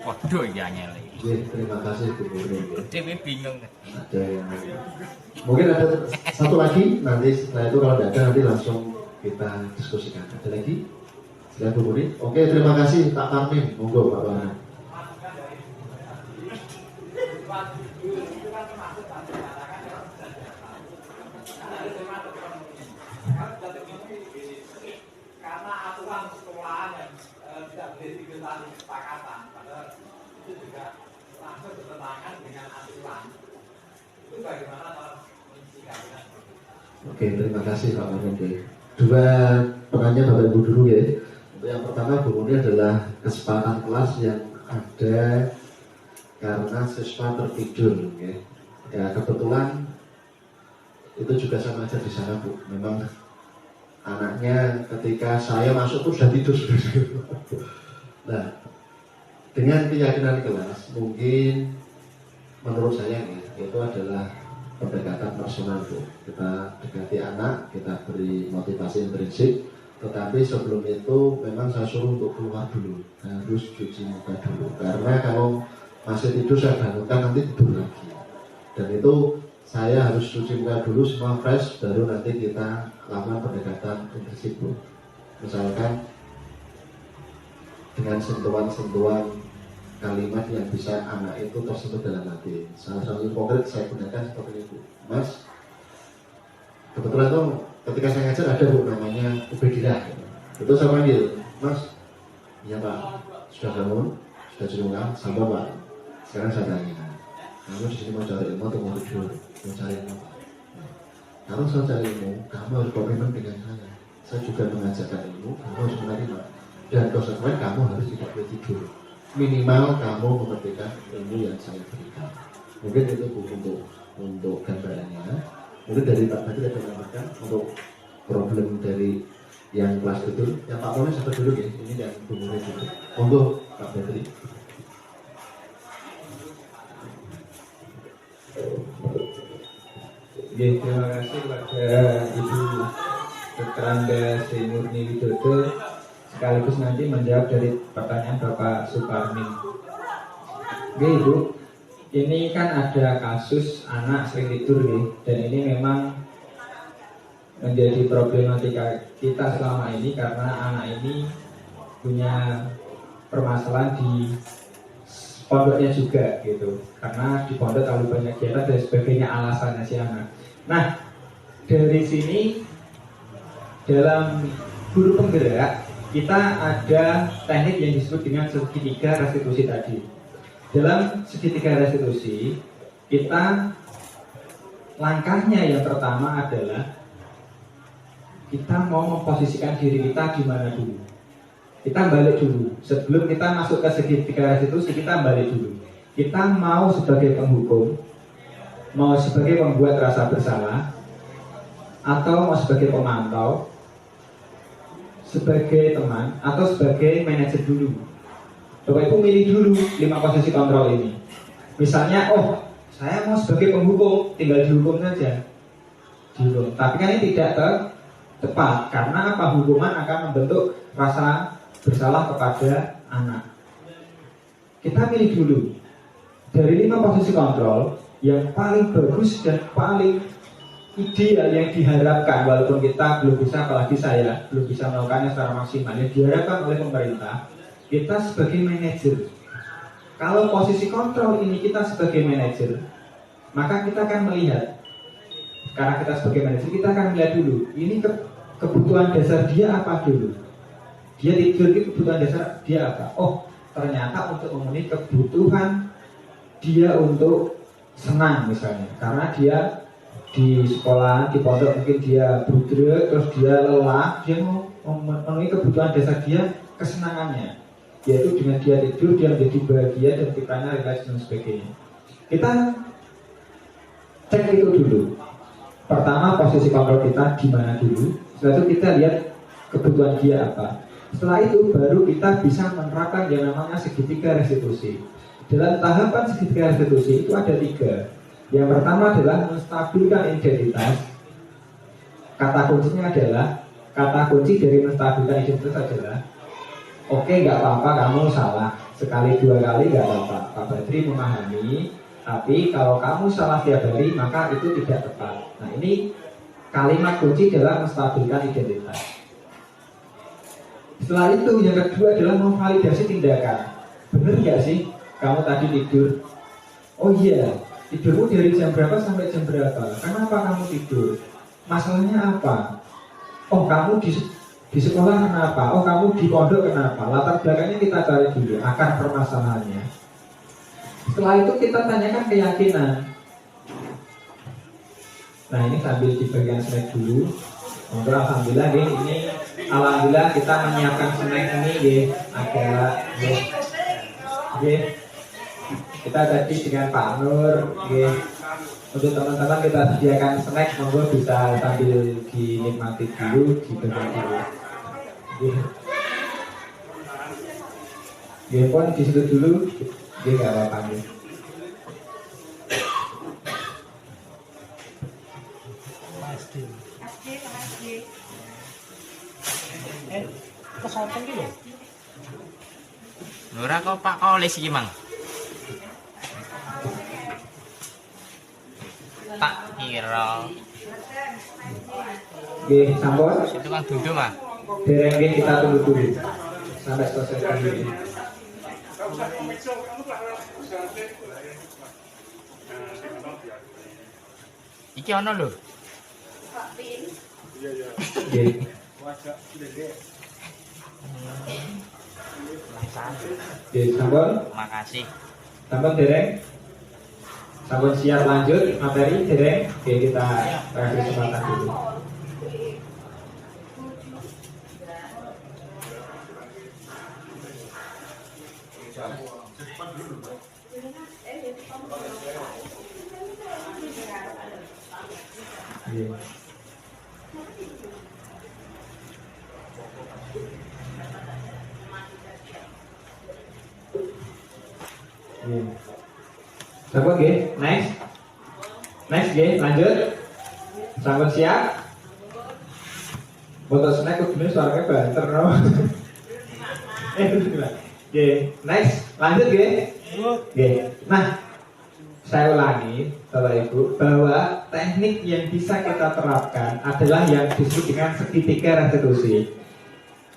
Waduh ya ngeli. Terima kasih Bu Guru. Dewi bingung. Ada yang mungkin ada satu lagi, nanti setelah itu kalau tidak ada nanti langsung kita diskusikan. Ada lagi? Silakan Bu Guru. Oke, terima kasih Pak Parmin. Monggo Pak Parmin. Karena aturan sekolahan yang tidak boleh diketahui kesepakatan, padahal itu juga langsung bertentangan dengan aturan. Itu bagaimana cara menyikapinya? Oke, terima kasih Pak Parmin. Dua pertanyaan Bapak Ibu dulu ya. Untuk yang pertama Bu Murni adalah kesepakatan kelas yang ada karena siswa tertidur ya. Ya kebetulan itu juga sama aja di sana Bu. Memang anaknya ketika saya masuk tuh sudah tidur. Nah, dengan keyakinan kelas mungkin menurut saya ya, itu adalah pendekatan personal Bu. Kita dekati anak, kita beri motivasi intrinsik, tetapi sebelum itu memang saya suruh untuk keluar dulu, harus cuci muka dulu, karena kalau masih tidur saya bangunkan nanti tidur lagi, dan itu saya harus cuci muka dulu semua fresh, baru nanti kita lakukan pendekatan intrinsik Bu. Misalkan dengan sentuhan-sentuhan kalimat yang bisa anak itu tersentuh dalam hati. Salah satu konkret saya gunakan seperti itu, Mas. Kebetulan tuh ketika saya ngajar ada Bu namanya Ubedillah. Itu saya panggil, Mas. Iya Pak. Sudah bangun? Sudah cuci muka? Sabar Pak. Sekarang saya tanya, kamu di sini mau cari ilmu atau mau tidur? Mau cari ilmu Pak. Kalau saya cari ilmu, kamu harus komitmen dengan saya. Saya juga mengajarkan ilmu, kamu harus menerima. Dan konsekuen kamu harus tidak boleh tidur. Minimal kamu memperhatikan ilmu yang saya berikan. Mungkin itu Bu untuk gambarannya. Mungkin dari Pak Badri ada menambahkan untuk problem dari yang kelas itu. Yang Pak Moni satu dulu ya. Ini yang Bu Moni dulu. Monggo Pak Badri. Terima kasih kepada Ibu Dr. Anda Sri Murni Widodo, sekaligus nanti menjawab dari pertanyaan Bapak Suparmin. Oke Ibu, ini kan ada kasus anak sering tidur nih, dan ini memang menjadi problematika kita selama ini karena anak ini punya permasalahan di pondoknya juga gitu, karena di pondok terlalu banyak kegiatan dan sebagainya alasannya si anak. Nah, dari sini dalam guru penggerak kita ada teknik yang disebut dengan segitiga restitusi tadi. Dalam segitiga restitusi kita langkahnya yang pertama adalah kita mau memposisikan diri kita di mana dulu. Kita balik dulu. Sebelum kita masuk ke segitiga restitusi, kita balik dulu. Kita mau sebagai penghukum, mau sebagai pembuat rasa bersalah, atau mau sebagai pemantau, sebagai teman, atau sebagai manajer dulu. Bapak Ibu milih dulu 5 posisi kontrol ini. Misalnya, oh saya mau sebagai penghukum, tinggal dihukum saja. Dihukum. Tapi kan ini tidak tepat, karena apa? Hukuman akan membentuk rasa bersalah kepada anak. Kita pilih dulu dari 5 posisi kontrol yang paling bagus dan paling ideal yang diharapkan, walaupun kita belum bisa, apalagi saya belum bisa melakukannya secara maksimal, yang diharapkan oleh pemerintah. Kita sebagai manajer, kalau posisi kontrol ini kita sebagai manajer, maka kita akan melihat, karena kita sebagai manajer, kita akan melihat dulu ini kebutuhan dasar dia apa dulu. Dia tidur itu kebutuhan dasar dia apa? Oh, ternyata untuk memenuhi kebutuhan dia untuk senang misalnya, karena dia di sekolah, di pondok mungkin dia budrek, terus dia lelah, dia mau memenuhi kebutuhan dasar dia, kesenangannya, yaitu dengan dia tidur dia menjadi bahagia dan pikirannya rileks dan sebagainya. Kita cek itu dulu. Pertama posisi kontrol kita di mana dulu, setelah itu kita lihat kebutuhan dia apa. Setelah itu baru kita bisa menerapkan yang namanya segitiga restitusi. Dalam tahapan segitiga restitusi itu ada 3. Yang pertama adalah menstabilkan identitas. Kata kunci dari menstabilkan identitas adalah, oke, nggak apa-apa kamu salah, sekali dua kali nggak apa-apa. Pak Badri memahami, tapi kalau kamu salah tiap hari maka itu tidak tepat. Nah ini kalimat kunci dalam menstabilkan identitas. Setelah itu yang kedua adalah memvalidasi tindakan. Bener nggak sih kamu tadi tidur? Oh iya, tidurmu dari jam berapa sampai jam berapa? Kenapa kamu tidur? Masalahnya apa? Oh kamu di sekolah kenapa? Oh kamu di pondok kenapa? Latar belakangnya kita cari dulu, akar permasalahannya. Setelah itu kita tanyakan keyakinan. Nah ini sambil di bagian snack dulu. Untuk alhamdulillah ini alhamdulillah kita menyiapkan snack ini agak kita tadi dengan Pak Nur untuk teman-teman kita sediakan snack, monggo bisa sambil dinikmati dulu, dibagian dulu. Pun di situ dulu, nggak apa-apa. Kesoten ki lho. Lora kok Pak Kolis iki, Mang. Tak kira. Sampun. Itu kan duduk, Mas. Dereng kita tunggu dulu sampai selesai kali ini. Iki ono lho. Sampun. Makasih. Sampun dereng. Sampun siap lanjut materi dereng. Oke kita kasih kesempatan dulu. Sampun nggih, next nggih, lanjut. Sampun siap? Foto snack kudune suaranya banter no. Nggih, next, lanjut nggih. Nggih. Nah, saya ulangi Bapak Ibu bahwa teknik yang bisa kita terapkan adalah yang disebut dengan segitiga restitusi.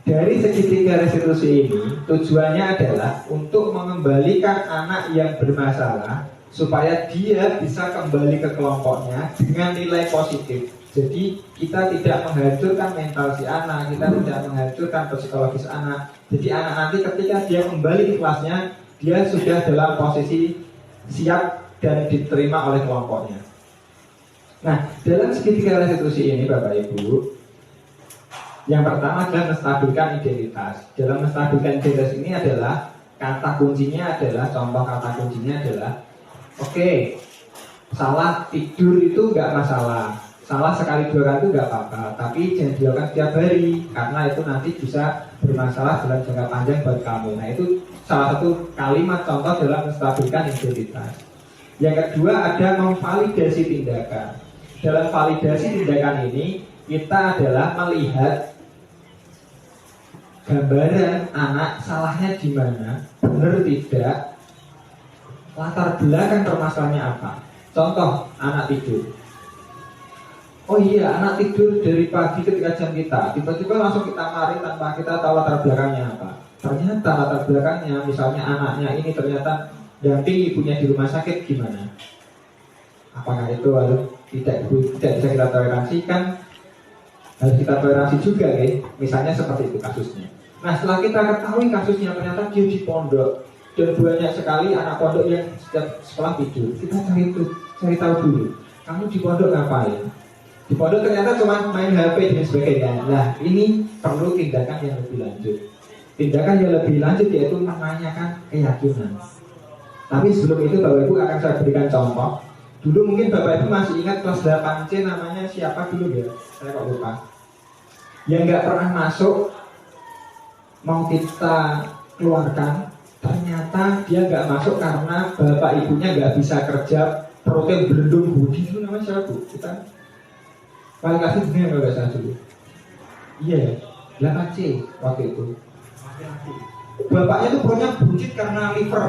Dari segitiga restitusi ini tujuannya adalah untuk mengembalikan anak yang bermasalah supaya dia bisa kembali ke kelompoknya dengan nilai positif. Jadi kita tidak menghancurkan mental si anak, kita tidak menghancurkan psikologis anak. Jadi anak nanti ketika dia kembali ke kelasnya, dia sudah dalam posisi siap dan diterima oleh kelompoknya. Nah, dalam segitiga restitusi ini Bapak Ibu, yang pertama adalah menstabilkan identitas. Dalam menstabilkan identitas ini adalah kata kuncinya adalah, contoh kata kuncinya adalah, oke, salah tidur itu nggak masalah, salah sekali dua kali itu nggak apa-apa, tapi jangan dilakukan setiap hari karena itu nanti bisa bermasalah dalam jangka panjang buat kamu. Nah itu salah satu kalimat contoh dalam menstabilkan identitas. Yang kedua ada memvalidasi tindakan. Dalam validasi tindakan ini kita adalah melihat gambaran anak salahnya di mana, benar tidak, latar belakang permasalahannya apa. Contoh, anak tidur. Oh iya, anak tidur dari pagi ketika jam kita, tiba-tiba langsung kita marahin tanpa kita tahu latar belakangnya apa. Ternyata latar belakangnya, misalnya anaknya ini ternyata damping ibunya di rumah sakit, gimana? Apakah itu tidak bisa kita toleransikan? Harus kita toleransi juga, misalnya seperti itu kasusnya. Nah, setelah kita ketahui kasusnya ternyata dia di pondok dan banyak sekali anak pondok yang setiap sekolah tidur, kita cari tahu dulu, kamu di pondok ngapain? Di pondok ternyata cuma main HP dan sebagainya. Nah, ini perlu tindakan yang lebih lanjut. Tindakan yang lebih lanjut yaitu menanyakan keyakinan. Tapi sebelum itu Bapak Ibu akan saya berikan contoh. Dulu mungkin Bapak Ibu masih ingat kelas 8C namanya siapa dulu ya? Saya kok lupa. Yang nggak pernah masuk mau kita keluarkan, ternyata dia nggak masuk karena bapak ibunya nggak bisa kerja, protein berendung budi. Itu namanya siapa Bu? Kita kualifikasi dunia nggak salah dulu. Iya ya, 8C waktu itu. bapaknya tuh perutnya buncit karena liver,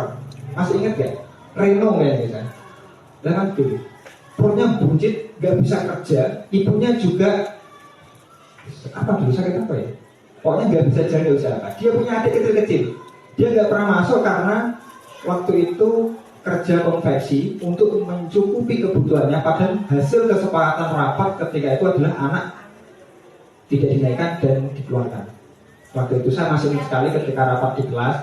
masih inget gak? Reno ya misalnya. Dan kan gitu, perutnya buncit, gak bisa kerja, ibunya juga apa dulu sakit apa ya? Pokoknya gak bisa jalan, gak bisa apa. Dia punya adik kecil-kecil, dia gak pernah masuk karena waktu itu kerja konveksi untuk mencukupi kebutuhannya. Padahal hasil kesepakatan rapat ketika itu adalah anak tidak dinaikkan dan dikeluarkan. Waktu itu saya masih ingat sekali ketika rapat di kelas.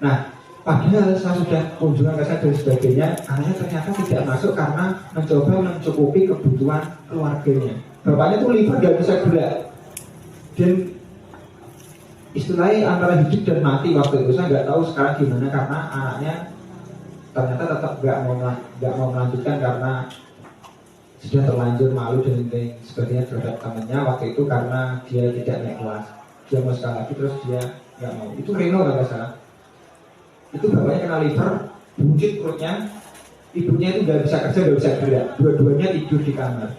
Nah, padahal saya sudah kunjungan ke saya dan sebagainya, anaknya ternyata tidak masuk karena mencoba mencukupi kebutuhan keluarganya. Bapaknya tuh liver gak bisa gerak, dan istilahnya antara hidup dan mati waktu itu. Saya nggak tahu sekarang gimana karena anaknya ternyata tetap nggak mau melanjutkan karena sudah terlanjur malu dan lain sebagainya terhadap temannya waktu itu karena dia tidak naik kelas. Dia mau sekali lagi terus dia nggak mau. Itu Reno nggak salah. Itu bapaknya kena liver, buncit perutnya, ibunya itu nggak bisa kerja, nggak bisa gerak, dua-duanya tidur di kamar.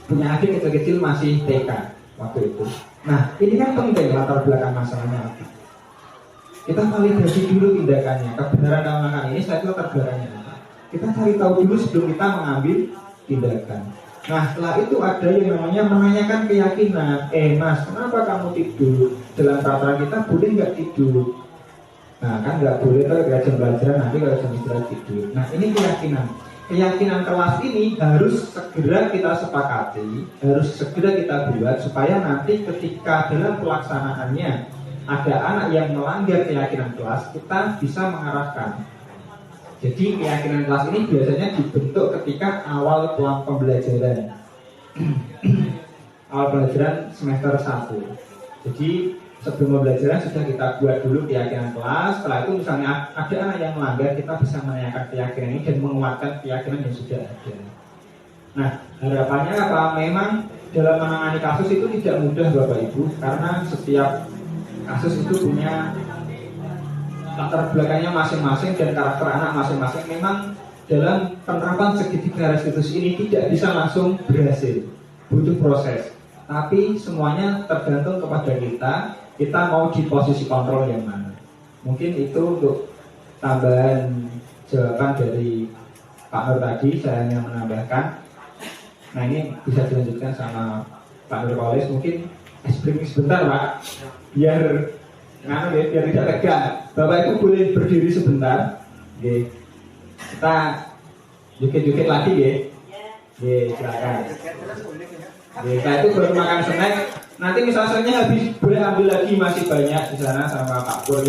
Punya adik kecil-kecil masih TK waktu itu. Nah, ini kan penting latar belakang masalahnya. Kita validasi dulu tindakannya, kebenaran tindakan ini saya latar belakangnya. Kita cari tahu dulu sebelum kita mengambil tindakan. Nah, setelah itu ada yang namanya menanyakan keyakinan. Mas, kenapa kamu tidur? Dalam peraturan kita boleh nggak tidur? Nah, kan nggak boleh kalau jam pelajaran, nanti kalau jam istirahat tidur. Nah, ini keyakinan. Keyakinan kelas ini harus segera kita sepakati, harus segera kita buat supaya nanti ketika dalam pelaksanaannya ada anak yang melanggar keyakinan kelas, kita bisa mengarahkan. Jadi keyakinan kelas ini biasanya dibentuk ketika awal pembelajaran awal pembelajaran semester 1. Jadi sebelum pembelajaran sudah kita buat dulu keyakinan kelas. Setelah itu misalnya ada anak yang melanggar, kita bisa menanyakan keyakinan ini dan menguatkan keyakinan yang sudah ada. Nah, harapannya apa? Memang dalam menangani kasus itu tidak mudah Bapak Ibu, karena setiap kasus itu punya latar belakangnya masing-masing dan karakter anak masing-masing. Memang dalam penerapan segitiga restitusi ini tidak bisa langsung berhasil, butuh proses. Tapi semuanya tergantung kepada kita mau di posisi kontrol yang mana. Mungkin itu untuk tambahan jawaban dari Pak Nur tadi, saya hanya menambahkan. Nah, ini bisa dilanjutkan sama Pak Nur Kaulis. Mungkin briefing sebentar Pak, biar tidak tegang. Bapak Ibu boleh berdiri sebentar. Oke. Kita joget-joget lagi ya. Oke, silakan. Kita itu baru makan snack. Nanti misalnya habis boleh ambil lagi, masih banyak di sana sama Pak Pur.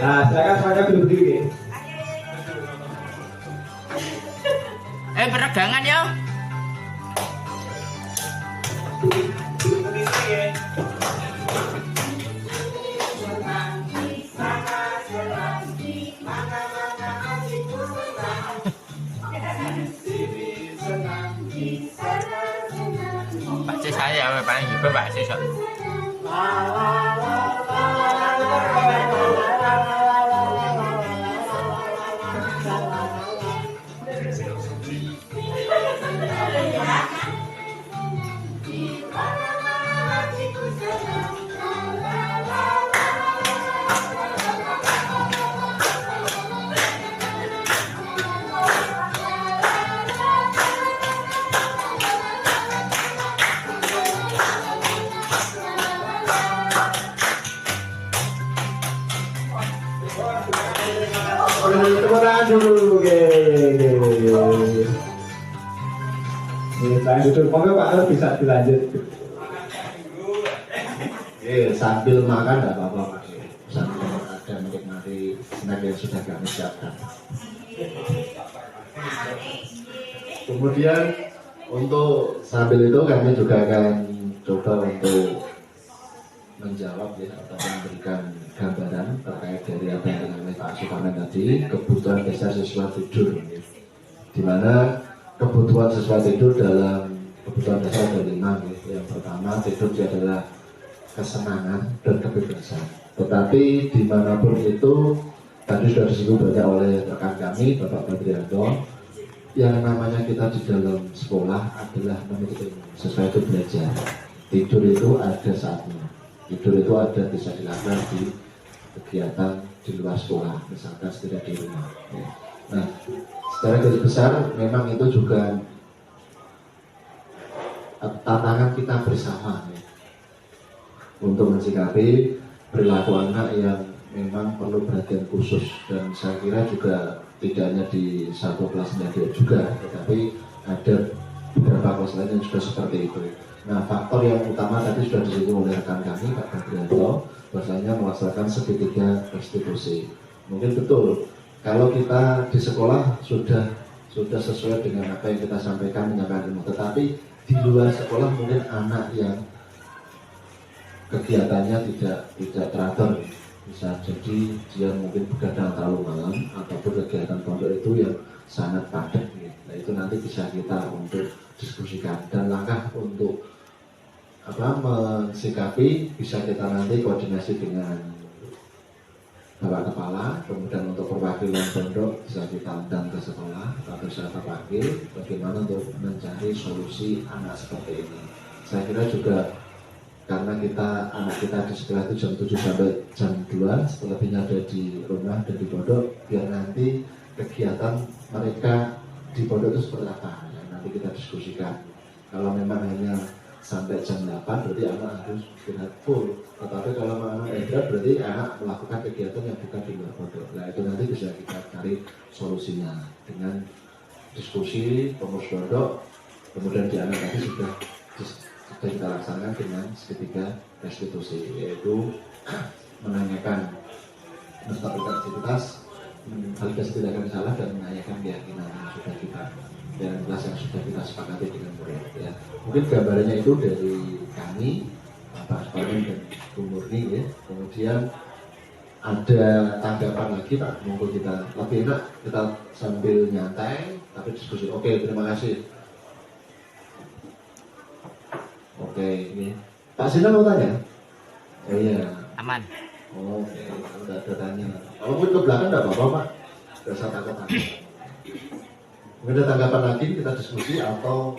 Nah, silakan semuanya boleh berdiri. Peregangan ya. Pak C saya paling juga Pak C. Dulu, lanjut dulu, Pak Nur bisa dilanjut. Sambil makan nggak apa-apa Mas, sambil ada menikmati snack yang sudah kami siapkan. Kemudian untuk sambil itu kami juga akan coba untuk menjawab ya, atau memberikan gambaran terkait dari apa yang dilakukan Pak Suparman tadi, kebutuhan dasar siswa tidur, di mana kebutuhan siswa tidur dalam kebutuhan dasar ada 5 ya. Yang pertama, tidur itu adalah kesenangan dan kebebasan. Tetapi dimanapun itu tadi sudah disinggung banyak oleh rekan kami Bapak Badrianto, yang namanya kita di dalam sekolah adalah menuntut ilmu, sesuai itu belajar. tidur itu ada saatnya. Tidur itu ada bisa dilakukan di kegiatan di luar sekolah, misalkan tidak di rumah. Ya. Nah, secara garis besar memang itu juga tantangan kita bersama ya, untuk mensikapi perilaku anak yang memang perlu perhatian khusus, dan saya kira juga tidak hanya di satu kelas media juga, tetapi ada beberapa kelas lain yang juga seperti itu. Nah, faktor yang utama tadi sudah disinggung oleh rekan kami Pak Badrianto, bahwasanya melaksanakan segitiga restitusi. Mungkin betul kalau kita di sekolah sudah sesuai dengan apa yang kita sampaikan, menyampaikan ilmu, tetapi di luar sekolah mungkin anak yang kegiatannya tidak teratur, bisa jadi dia mungkin begadang terlalu malam ataupun kegiatan pondok itu yang sangat padat. Nah, itu nanti bisa kita untuk diskusikan, dan langkah untuk mensikapi bisa kita nanti koordinasi dengan Bapak Kepala, kemudian untuk perwakilan pondok bisa kita undang ke sekolah atau bisa kita panggil bagaimana untuk mencari solusi anak seperti ini. Saya kira juga karena anak kita di sekolah itu jam 7 sampai jam 2, selebihnya ada di rumah dan di pondok, biar nanti kegiatan mereka di pondok itu seperti apa, ya, nanti kita diskusikan. Kalau memang hanya sampai jam 8 berarti anak harus istirahat full, tetapi kalau anak istirahat berarti anak melakukan kegiatan yang bukan di luar pondok. Nah, itu nanti bisa kita cari solusinya dengan diskusi pengurus pondok, kemudian di anak tadi sudah kita laksanakan dengan segitiga restitusi, yaitu menanyakan aktivitas, validasi tindakan salah, dan menanyakan keyakinan yang sudah kita dan kelas yang sudah kita sepakati dengan murid. Ya. Mungkin gambarannya itu dari kami, Pak Parmen dan Bu Murni, ya. Kemudian ada tanggapan lagi Pak, monggo kita lebih enak kita sambil nyantai tapi diskusi. Oke, terima kasih. Oke, ini Pak Sina mau tanya? Oh iya. Aman. Oh, oke, udah ada tanya. Kalau ke belakang enggak apa-apa Pak. Enggak usah takut-takut. Mungkin ada tanggapan lagi, kita diskusi atau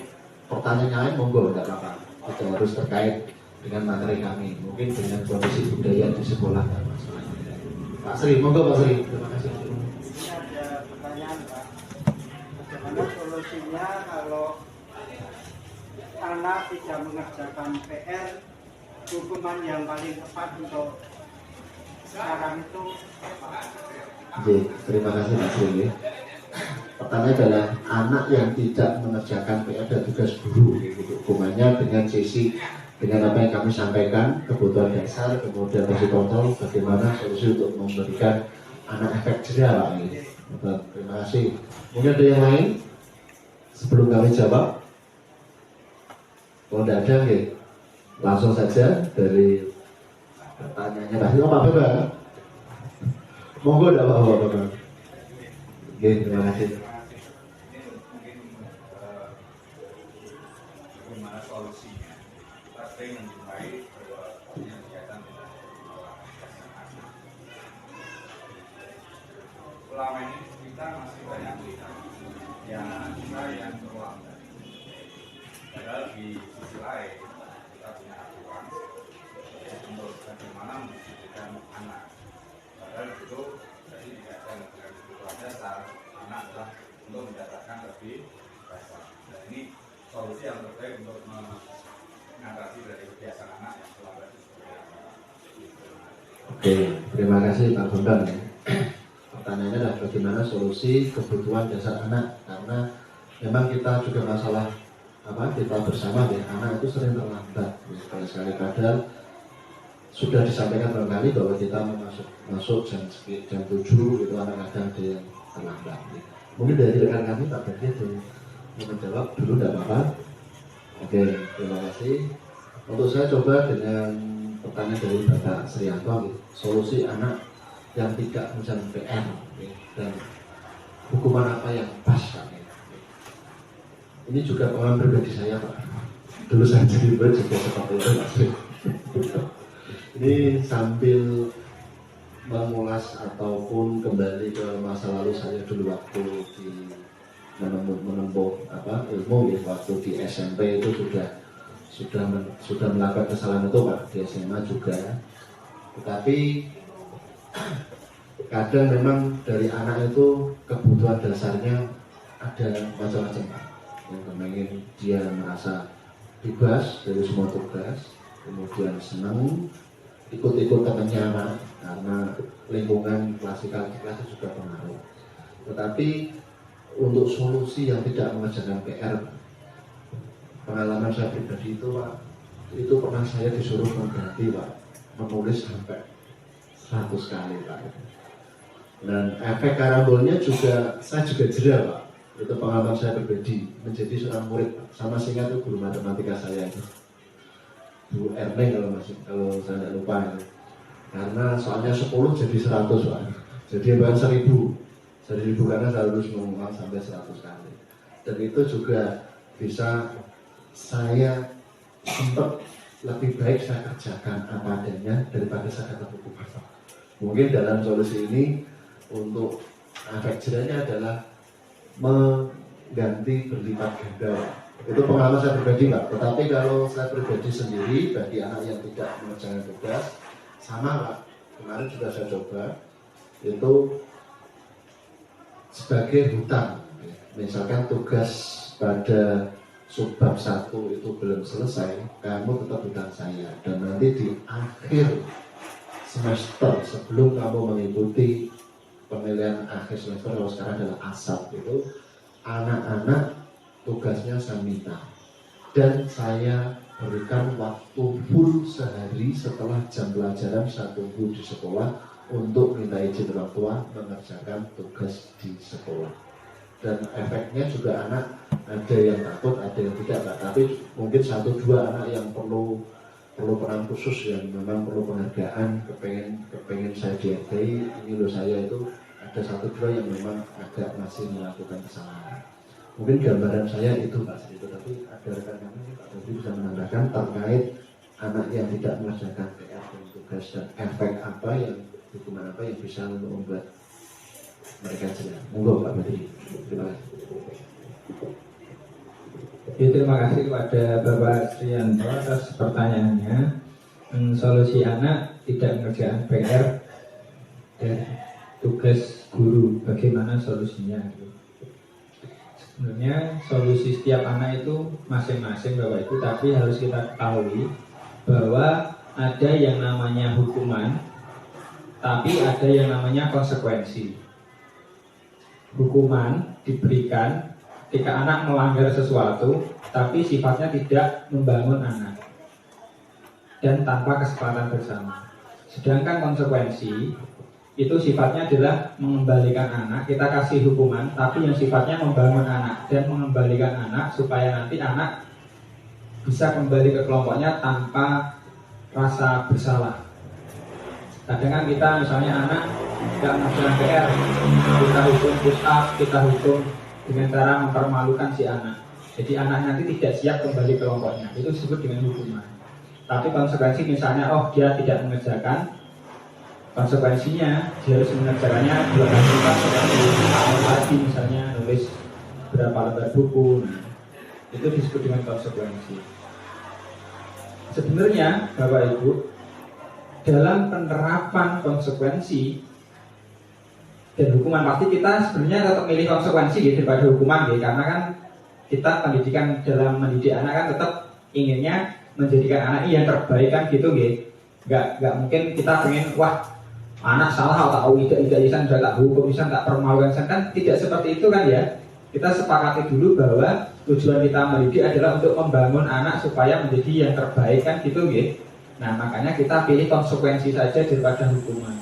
pertanyaan lain, monggo, enggak apa-apa. Itu harus terkait dengan materi kami, mungkin dengan kondisi budaya di sekolah. Pak Sri, monggo Pak Sri. Terima kasih. Ini ada pertanyaan Pak, bagaimana solusinya kalau anak tidak mengerjakan PR, hukuman yang paling tepat untuk sekarang itu apa? Oke, terima kasih Pak Sri. Pertanyaan adalah anak yang tidak mengerjakan PR dan tugas guru, hukumannya dengan sisi dengan apa yang kami sampaikan, kebutuhan dasar, kemudian fungsi kontrol, bagaimana solusi untuk memberikan anak efek jerah Pak ini. Terima kasih. Mungkin ada yang lain sebelum kami jawab? Kalau tidak ada, okay, langsung saja dari pertanyaannya tadi. Apa Pak? Monggo tidak apa-apa. Oke, terima kasih. Bagaimana solusinya? Kita sering menjumpai bahwa kegiatan selama ini kita masih banyak melihat yang kita yang terlambat. Padahal di sisi lain kita punya aturan untuk bagaimana mendidik anak. Padahal itu jadi dikaitkan dengan kebutuhan dasar anak adalah untuk mendapatkan lebih dasar. Dan ini solusi yang terbaik untuk mengatasi dari kebiasaan anak yang terlambat itu seperti apa? Oke, terima kasih Pak Bambang ya. Pertanyaannya adalah bagaimana solusi kebutuhan dasar anak, karena memang kita juga masalah kita bersama ya, anak itu sering terlambat ya, sekali padahal sudah disampaikan berkali bahwa kita masuk jam 7 itu anak kadang ada yang terlambat ya. Mungkin dari rekan kami Pak Bagi itu menjawab dulu, tidak apa-apa. Oke, terima kasih. Untuk saya coba dengan pertanyaan dari Bapak Srianto, solusi anak yang tidak menjalankan PR ya, dan hukuman apa yang pas Pak. Ini juga pengalaman pribadi saya Pak. Dulu saya jadi murid juga seperti itu Pak Sri. Ini sambil mengulas ataupun kembali ke masa lalu saya dulu waktu di menempuh ilmu ya, waktu di SMP itu sudah sudah melakukan kesalahan itu Pak, di SMA juga. Tetapi kadang memang dari anak itu kebutuhan dasarnya ada macam-macam Pak. Yang kepengen dia merasa bebas dari semua tugas, kemudian senang ikut-ikut temannya Pak, karena lingkungan klasikal juga pengaruh. Tetapi untuk solusi yang tidak mengerjakan PR, pengalaman saya pribadi itu Pak, itu pernah saya disuruh mengganti Pak, menulis sampai 100 kali Pak. Dan efek karambolnya juga, saya juga jera Pak. Itu pengalaman saya pribadi, menjadi seorang murid Pak. Sama sehingga itu guru matematika saya itu, Bu Erneng kalau saya tidak lupa ya. Karena soalnya 10 jadi 100 Pak. Jadi bahkan 1000 karena saya harus mengulang sampai 100 kali. Dan itu juga bisa saya sempat lebih baik saya kerjakan apa adanya daripada saya kata buku Pak. Mungkin dalam solusi ini untuk efek jerahnya adalah mengganti berlipat ganda. Itu pengalaman saya pribadi Pak. Tetapi kalau saya pribadi sendiri bagi anak yang tidak mengerjakan tugas, sama Pak. Kemarin juga saya coba itu sebagai hutang. Misalkan tugas pada subbab 1 itu belum selesai, kamu tetap hutang saya. Dan nanti di akhir semester sebelum kamu mengikuti penilaian akhir semester, kalau sekarang adalah ASAP, itu anak-anak tugasnya saya minta dan saya berikan waktu full sehari setelah jam pelajaran saya tunggu di sekolah untuk minta izin orang tua mengerjakan tugas di sekolah. Dan efeknya juga anak ada yang takut, ada yang tidak Pak. Tapi mungkin 1-2 anak yang perlu peran khusus, yang memang perlu penghargaan, kepengen saya dihargai. Ini loh saya itu ada 1-2 yang memang agak masih melakukan kesalahan. Mungkin gambaran saya itu Pak, itu tapi ada rekan kami Pak Dodi bisa menambahkan terkait anak yang tidak mengerjakan PR dan tugas dan efek apa yang, hukuman apa yang bisa membuat mereka jelas. Monggo Pak Dodi. Terima kasih. Ya, terima kasih kepada Bapak Trianto atas pertanyaannya. Solusi anak tidak mengerjakan PR dan tugas guru, bagaimana solusinya? Sebenarnya solusi setiap anak itu masing-masing Bapak Ibu, tapi harus kita ketahui bahwa ada yang namanya hukuman, tapi ada yang namanya konsekuensi. Hukuman diberikan ketika anak melanggar sesuatu, tapi sifatnya tidak membangun anak dan tanpa kesepakatan bersama. Sedangkan konsekuensi itu sifatnya adalah mengembalikan anak. Kita kasih hukuman, tapi yang sifatnya membangun anak dan mengembalikan anak supaya nanti anak bisa kembali ke kelompoknya tanpa rasa bersalah. Kadang kan kita misalnya anak tidak mengerjakan PR, kita hukum push up, kita hukum dengan cara mempermalukan si anak. Jadi anak nanti tidak siap kembali ke kelompoknya. Itu disebut dengan hukuman. Tapi konsekuensi misalnya, oh dia tidak mengerjakan, konsekuensinya dia harus mengerjakannya 2 kali lipat seperti awal tadi, misalnya nulis berapa lembar buku. Nah, itu disebut dengan konsekuensi. Sebenarnya Bapak Ibu, dalam penerapan konsekuensi dan hukuman, pasti kita sebenarnya tetap milih konsekuensi gitu, daripada hukuman gitu. Karena kan kita pendidikan dalam mendidik anak kan tetap inginnya menjadikan anak yang terbaik kan gitu gitu. Gak mungkin kita pengen wah anak salah tak tahu isan sudah tak hukum isan tak permalukan isan, kan tidak seperti itu kan ya. Kita sepakati dulu bahwa tujuan kita mendidik adalah untuk membangun anak supaya menjadi yang terbaik kan gitu gitu. Nah makanya kita pilih konsekuensi saja daripada hukuman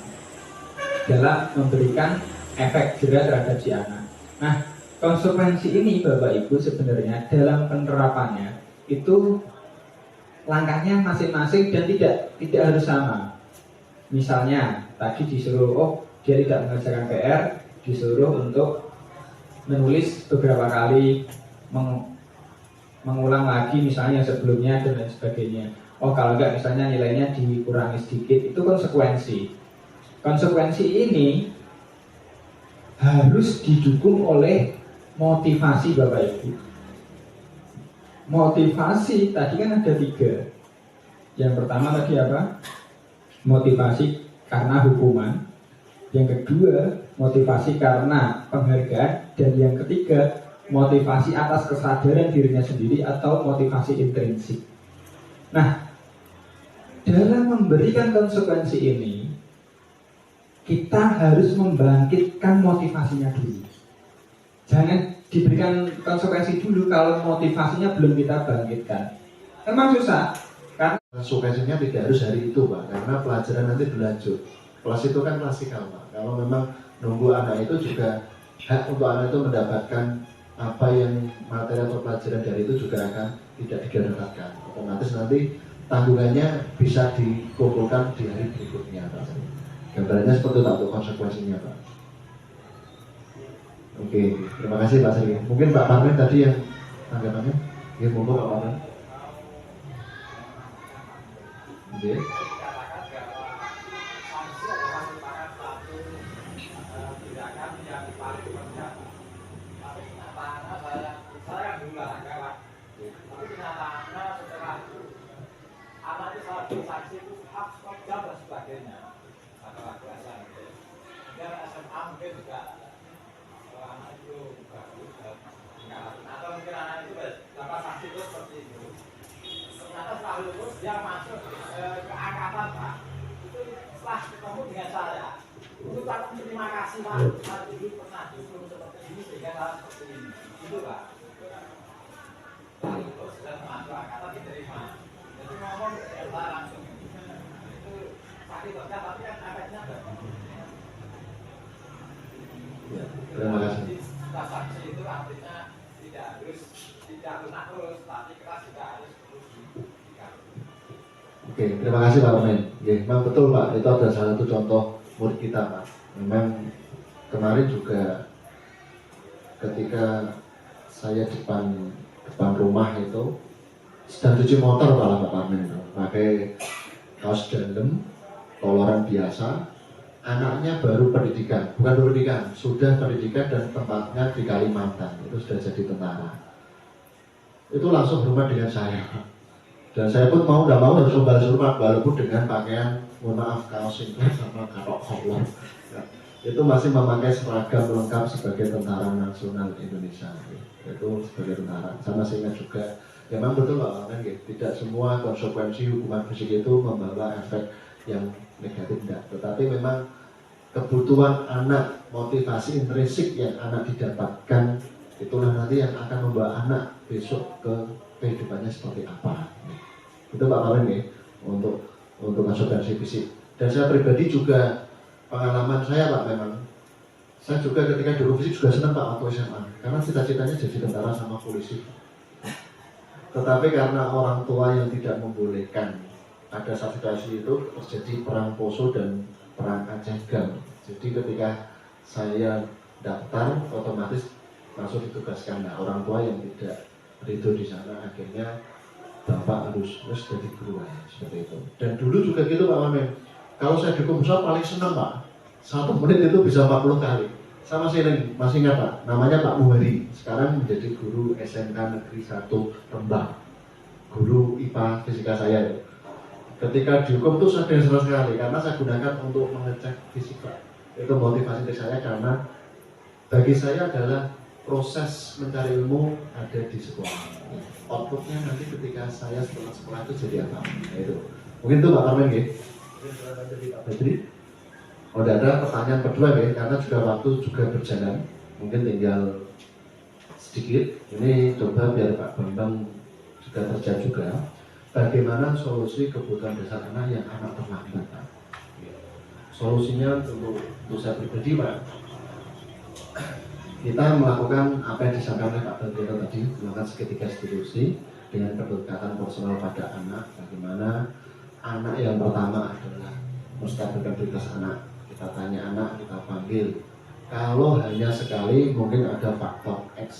dalam memberikan efek jerah terhadap si anak. Nah konsekuensi ini Bapak Ibu sebenarnya dalam penerapannya itu langkahnya masing-masing dan tidak harus sama. Misalnya tadi disuruh dia tidak mengerjakan PR, disuruh untuk menulis beberapa kali, mengulang lagi misalnya sebelumnya dan lain sebagainya. Kalau enggak misalnya nilainya dikurangi sedikit, itu konsekuensi. Konsekuensi ini harus didukung oleh motivasi Bapak Ibu. motivasi tadi kan ada 3. Yang pertama tadi apa? Motivasi karena hukuman. Yang kedua, motivasi karena penghargaan. Dan yang ketiga, motivasi atas kesadaran dirinya sendiri atau motivasi intrinsik. Nah, dalam memberikan konsekuensi ini, kita harus membangkitkan motivasinya dulu. Jangan diberikan konsekuensi dulu kalau motivasinya belum kita bangkitkan. Memang susah, karena konsekuensinya tidak harus hari itu Pak, karena pelajaran nanti berlanjut. Kelas itu kan klasikal Pak. Kalau memang nunggu anak itu juga hak untuk anak itu mendapatkan apa yang materi atau pelajaran dari itu juga akan tidak didapatkan. Otomatis nanti tanggungannya bisa dikumpulkan di hari berikutnya Pak. Gambarannya seperti itu untuk konsekuensinya Pak. Oke, terima kasih Pak Sri. Mungkin Pak Parmen tadi yang tanggapannya? Ya, monggo Pak Parmen. Oke. Dikatakan bahwa sanksi adalah merupakan satu tindakan yang paling rendah. Tapi kenyataannya saya kan dulu lah kawan. Tapi kenyataannya setelah anak itu salah satu sanksi itu hak jam dan sebagainya. Pada waktu SMP. Dan SMA mungkin juga anak itu bagus atau mungkin anak itu dapat sanksi itu seperti itu. Ternyata setelah lulus dia masuk ke angkatan Pak. Itu setelah ketemu dengan saya, itu tak terima kasih Pak. Saya dulu pernah disuruh seperti ini sehingga saya seperti ini. Itu Pak. Terus dan masuk angkatan diterima. Jadi ngomong saya langsung itu sakit kerja tapi kan efeknya Ya, terima kasih. Sanksi itu artinya tidak harus lunak terus, tapi kelas juga harus terus. Oke, terima kasih Pak Parmen. Ya, memang betul Pak, itu ada salah satu contoh murid kita Pak. Memang kemarin juga ketika saya depan rumah itu sedang cuci motor Pak Parmen, pakai kaos dalam, koloran biasa. Anaknya baru pendidikan, bukan pendidikan, sudah pendidikan dan tempatnya di Kalimantan, itu sudah jadi tentara. Itu langsung rumah dengan saya. Dan saya pun mau tidak mau harus membalas rumah, walaupun dengan pakaian, mohon maaf, kaos singlet sama katok kolor. Ya, itu masih memakai seragam lengkap sebagai tentara nasional Indonesia. Itu sebagai tentara. Saya masih ingat juga, ya memang betul Pak Parmen, tidak semua konsekuensi hukuman fisik itu membawa efek yang negatif, tidak. Tetapi memang kebutuhan anak, motivasi intrinsik yang anak didapatkan, itulah nanti yang akan membawa anak besok ke kehidupannya seperti apa. Itu Pak Parmen ya, untuk konsekuensi fisik. Dan saya pribadi juga pengalaman saya Pak, memang saya juga ketika dulu fisik juga senang Pak waktu SMA, karena cita-citanya jadi tentara sama polisi. Tetapi karena orang tua yang tidak membolehkan, ada saat situasi itu terjadi perang Poso dan perang Aceh Gam. Jadi ketika saya daftar, otomatis langsung ditugaskan. Nah, orang tua yang tidak ridho di sana, akhirnya bapak harus jadi guru seperti itu. Dan dulu juga gitu Pak Parmen. Kalau saya dukung besar paling senang Pak. 1 menit itu bisa 40 kali. Saya masih ingat Pak, namanya Pak Muhari. Sekarang menjadi guru SMK Negeri 1 Rembang. Guru IPA fisika saya. Ketika dihukum itu saya senang sekali karena saya gunakan untuk mengecek fisika. Itu motivasi dari saya karena bagi saya adalah proses mencari ilmu ada di sekolah. Outputnya nanti ketika saya setelah sekolah itu jadi apa? Nah, itu. Mungkin itu Pak Parmen ya. Mungkin jadi Pak Badri. Oh, ada pertanyaan kedua ya, karena juga waktu juga berjalan. Mungkin tinggal sedikit. Ini coba biar Pak Bambang juga terjawab juga. Bagaimana solusi kebutuhan dasar anak yang anak terlambat Pak? Solusinya untuk saya pribadi Pak, kita melakukan apa yang disampaikan oleh Pak Bandero tadi, melakukan segitiga institusi dengan pendekatan personal pada anak. Bagaimana anak yang pertama adalah menstabilkan prioritas anak. Kita tanya anak, kita panggil. Kalau hanya sekali mungkin ada faktor X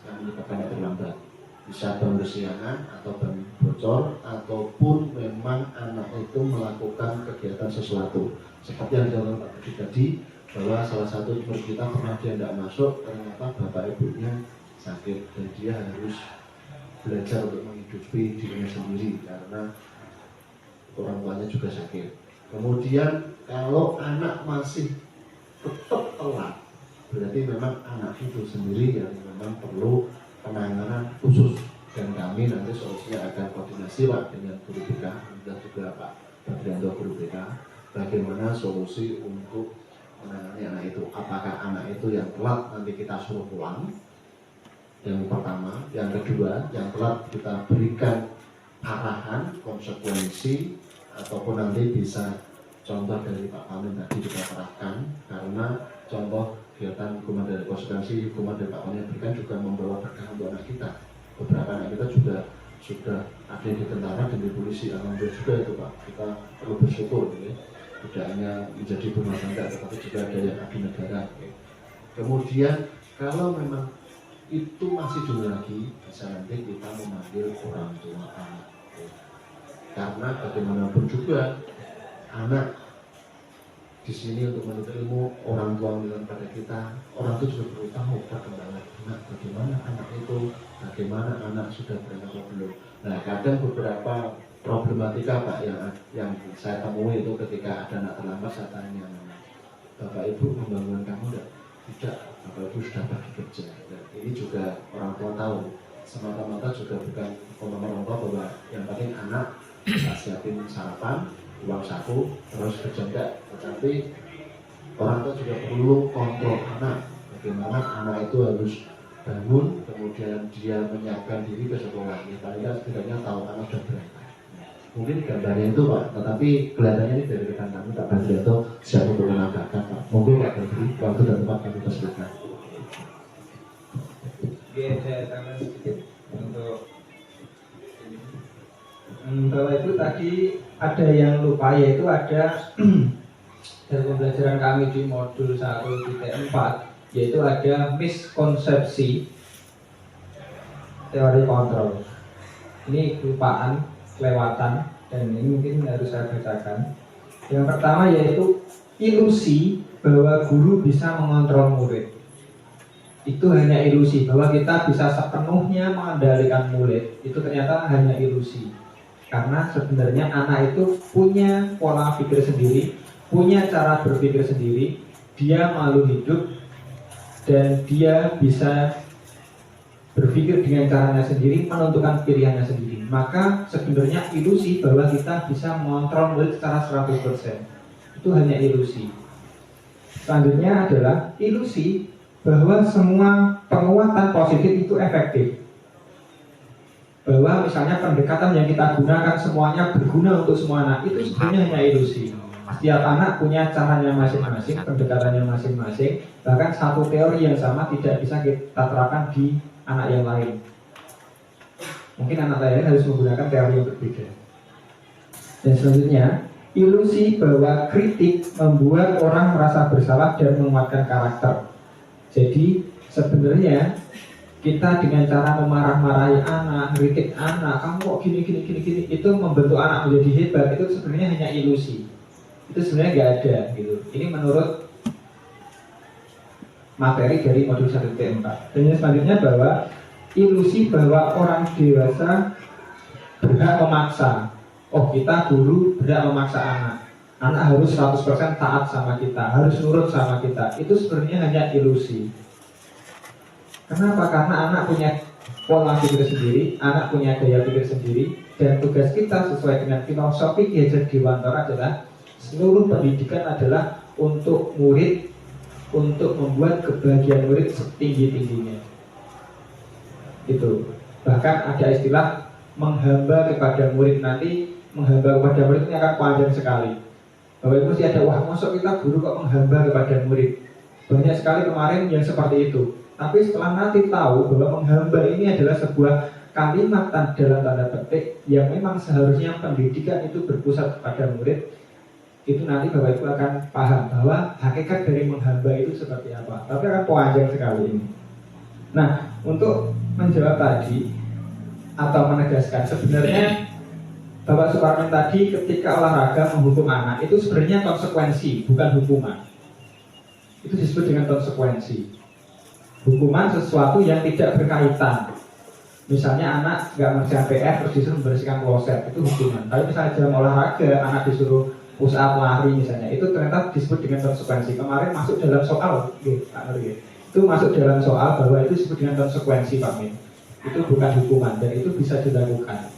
yang menyebabkan terlambat. Bisa ban kesiangan atau ban bocor, ataupun memang anak itu melakukan kegiatan sesuatu seperti yang dilakukan Pak Budi tadi, bahwa salah satu murid kita pernah dia tidak masuk, ternyata bapak ibunya sakit dan dia harus belajar untuk menghidupi dirinya sendiri karena orang tuanya juga sakit. Kemudian kalau anak masih tetap telat, berarti memang anak itu sendiri yang memang perlu penanganan khusus, dan kami nanti solusinya akan koordinasi Pak dengan guru BK dan juga Pak Badrianto guru BK bagaimana solusi untuk menangani anak itu. Apakah anak itu yang telat nanti kita suruh pulang, yang pertama. Yang kedua, yang telat kita berikan arahan, konsekuensi, ataupun nanti bisa contoh dari Pak Pamin tadi kita terapkan, karena contoh kegiatan hukuman dari konsekuensi, hukuman dari Pak Pamin berikan juga membawa berkah untuk anak kita. Beberapa anak kita juga sudah ada di tentara dan di polisi, alhamdulillah juga itu Pak. Kita perlu bersyukur ya. Tidak hanya menjadi rumah tangga, tetapi juga ada yang abdi negara. Ya. Kemudian kalau memang itu masih dulu lagi, bisa nanti kita memanggil orang tua anak. Ya. Karena bagaimanapun juga anak di sini untuk menuntut ilmu, orang tua memberikan pada kita, orang itu juga perlu tahu perkembangan anak, bagaimana anak itu, bagaimana anak sudah beranak atau belum. Nah, kadang beberapa problematika Pak yang saya temui itu ketika ada anak terlambat, saya tanya, Bapak Ibu membangun kamu enggak? Tidak, Bapak Ibu sudah pergi kerja. Dan ini juga orang tua tahu, semata-mata juga bukan orang tua bahwa yang penting anak kita siapin sarapan, uang saku, terus kerja enggak. Tetapi orang tua juga perlu kontrol anak, bagaimana anak itu harus bangun, kemudian dia menyiapkan diri ke sekolah. Ya, paling tidak setidaknya tahu anak sudah berangkat. Mungkin gambarnya itu Pak, tetapi kelihatannya ini dari rekan kami Pak Badrianto siap untuk menambahkan Pak. Mungkin Pak Badri, waktu dan tempat kami persilakan. Oke, saya tambah sedikit untuk Bapak Ibu tadi ada yang lupa, yaitu ada dari pembelajaran kami di modul 1.4, yaitu ada miskonsepsi teori kontrol. Ini kelupaan, kelewatan, dan ini mungkin harus saya bacakan. Yang pertama yaitu ilusi bahwa guru bisa mengontrol murid. Itu hanya ilusi, bahwa kita bisa sepenuhnya mengendalikan murid. Itu ternyata hanya ilusi. Karena sebenarnya anak itu punya pola pikir sendiri, punya cara berpikir sendiri, dia malu hidup, dan dia bisa berpikir dengan caranya sendiri, menentukan pilihannya sendiri. Maka sebenarnya ilusi bahwa kita bisa mengontrol murid secara 100%. Itu hanya ilusi. Selanjutnya adalah ilusi bahwa semua penguatan positif itu efektif. Bahwa misalnya pendekatan yang kita gunakan semuanya berguna untuk semua anak, itu sebenarnya hanya ilusi. Setiap anak punya caranya masing-masing, pendekatannya masing-masing. Bahkan satu teori yang sama tidak bisa kita terapkan di anak yang lain. Mungkin anak lain harus menggunakan teori yang berbeda. Dan selanjutnya, ilusi bahwa kritik membuat orang merasa bersalah dan menguatkan karakter. Jadi sebenarnya kita dengan cara memarah-marahi anak, kritik anak, kamu kok gini, itu membentuk anak menjadi hebat, itu sebenarnya hanya ilusi. Itu sebenarnya nggak ada gitu. Ini menurut materi dari modul 1.4. Dan yang selanjutnya bahwa ilusi bahwa orang dewasa berhak memaksa. Oh, kita guru berhak memaksa anak. Anak harus 100% taat sama kita, harus nurut sama kita. Itu sebenarnya hanya ilusi. Kenapa? Karena anak punya pola pikir sendiri, anak punya gaya pikir sendiri, dan tugas kita sesuai dengan filosofi Ki Hajar Dewantara adalah seluruh pendidikan adalah untuk murid, untuk membuat kebahagiaan murid setinggi-tingginya. Itu. Bahkan ada istilah menghamba kepada murid. Nanti menghamba kepada murid ini akan panjang sekali. Bapak Ibu mesti ada, wah masuk kita guru kok menghamba kepada murid. Banyak sekali kemarin yang seperti itu. Tapi setelah nanti tahu bahwa menghamba ini adalah sebuah kalimat dalam tanda petik yang memang seharusnya pendidikan itu berpusat kepada murid, itu nanti Bapak Ibu akan paham bahwa hakikat dari menghamba itu seperti apa. Tapi akan panjang sekali ini. Nah, untuk menjawab tadi atau menegaskan, sebenarnya Bapak Suparman tadi ketika olahraga menghukum anak itu sebenarnya konsekuensi, bukan hukuman. Itu disebut dengan konsekuensi. Hukuman sesuatu yang tidak berkaitan, Misalnya anak nggak mengerjakan PR terus disuruh membersihkan kloset, itu hukuman. Tapi misalnya jam olahraga anak disuruh push up, lari misalnya, itu ternyata disebut dengan konsekuensi. Kemarin masuk dalam soal, itu masuk dalam soal bahwa itu disebut dengan konsekuensi, Pak Min. Itu bukan hukuman dan itu bisa dilakukan.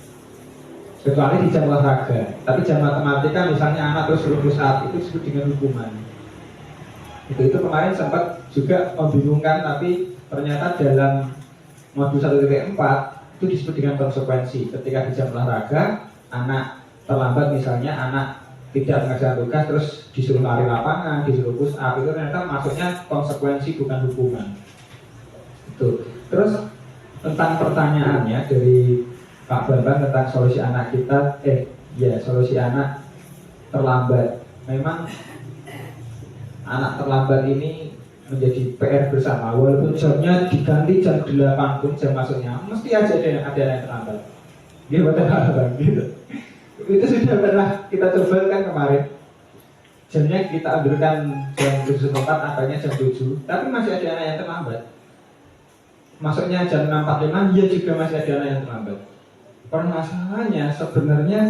Kecuali di jam olahraga. Tapi jam matematika misalnya anak terus suruh push up, itu disebut dengan hukuman. Itu kemarin sempat juga membingungkan, tapi ternyata dalam modul 1.4 itu disebut dengan konsekuensi. Ketika di jam olahraga anak terlambat, misalnya anak tidak mengerjakan tugas terus disuruh lari lapangan, disuruh push up, itu ternyata masuknya konsekuensi bukan hukuman. Itu. Terus tentang pertanyaannya dari Pak Bambang tentang solusi anak kita, solusi anak terlambat. Memang anak terlambat ini menjadi PR bersama, walaupun jamnya diganti jam 8 pun jam masuknya mesti aja ada yang terlambat. Dia betul gitu. Itu sudah pernah kita coba kan kemarin. Jamnya kita ambilkan jam 7.4, apanya jam 7, tapi masih ada anak yang terlambat. Masuknya jam 6.45, ya juga masih ada anak yang terlambat. Permasalahannya sebenarnya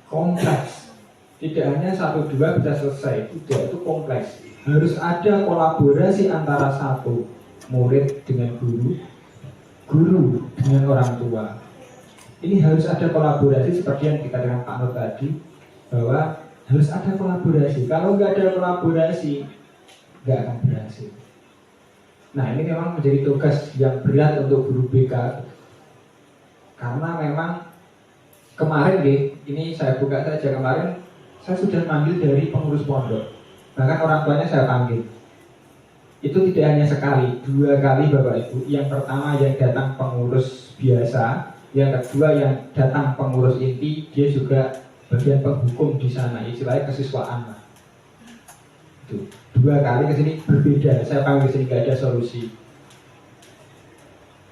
kompleks. Tidak hanya 1-2 bisa selesai, tidak, itu kompleks. Harus ada kolaborasi antara satu murid dengan guru, guru dengan orang tua. Ini harus ada kolaborasi seperti yang kita dengan Pak Nur tadi, bahwa harus ada kolaborasi. Kalau nggak ada kolaborasi, nggak akan berhasil. Nah, ini memang menjadi tugas yang berat untuk guru BK, karena memang kemarin ini saya buka saja, kemarin saya sudah manggil dari pengurus pondok. Bahkan orang tuanya saya panggil. Itu tidak hanya sekali, 2 kali Bapak Ibu. Yang pertama yang datang pengurus biasa, yang kedua yang datang pengurus inti, dia juga bagian penghukum di sana, istilahnya kesiswaan lah. Itu 2 kali ke sini berbeda. Saya panggil ke sini nggak ada solusi.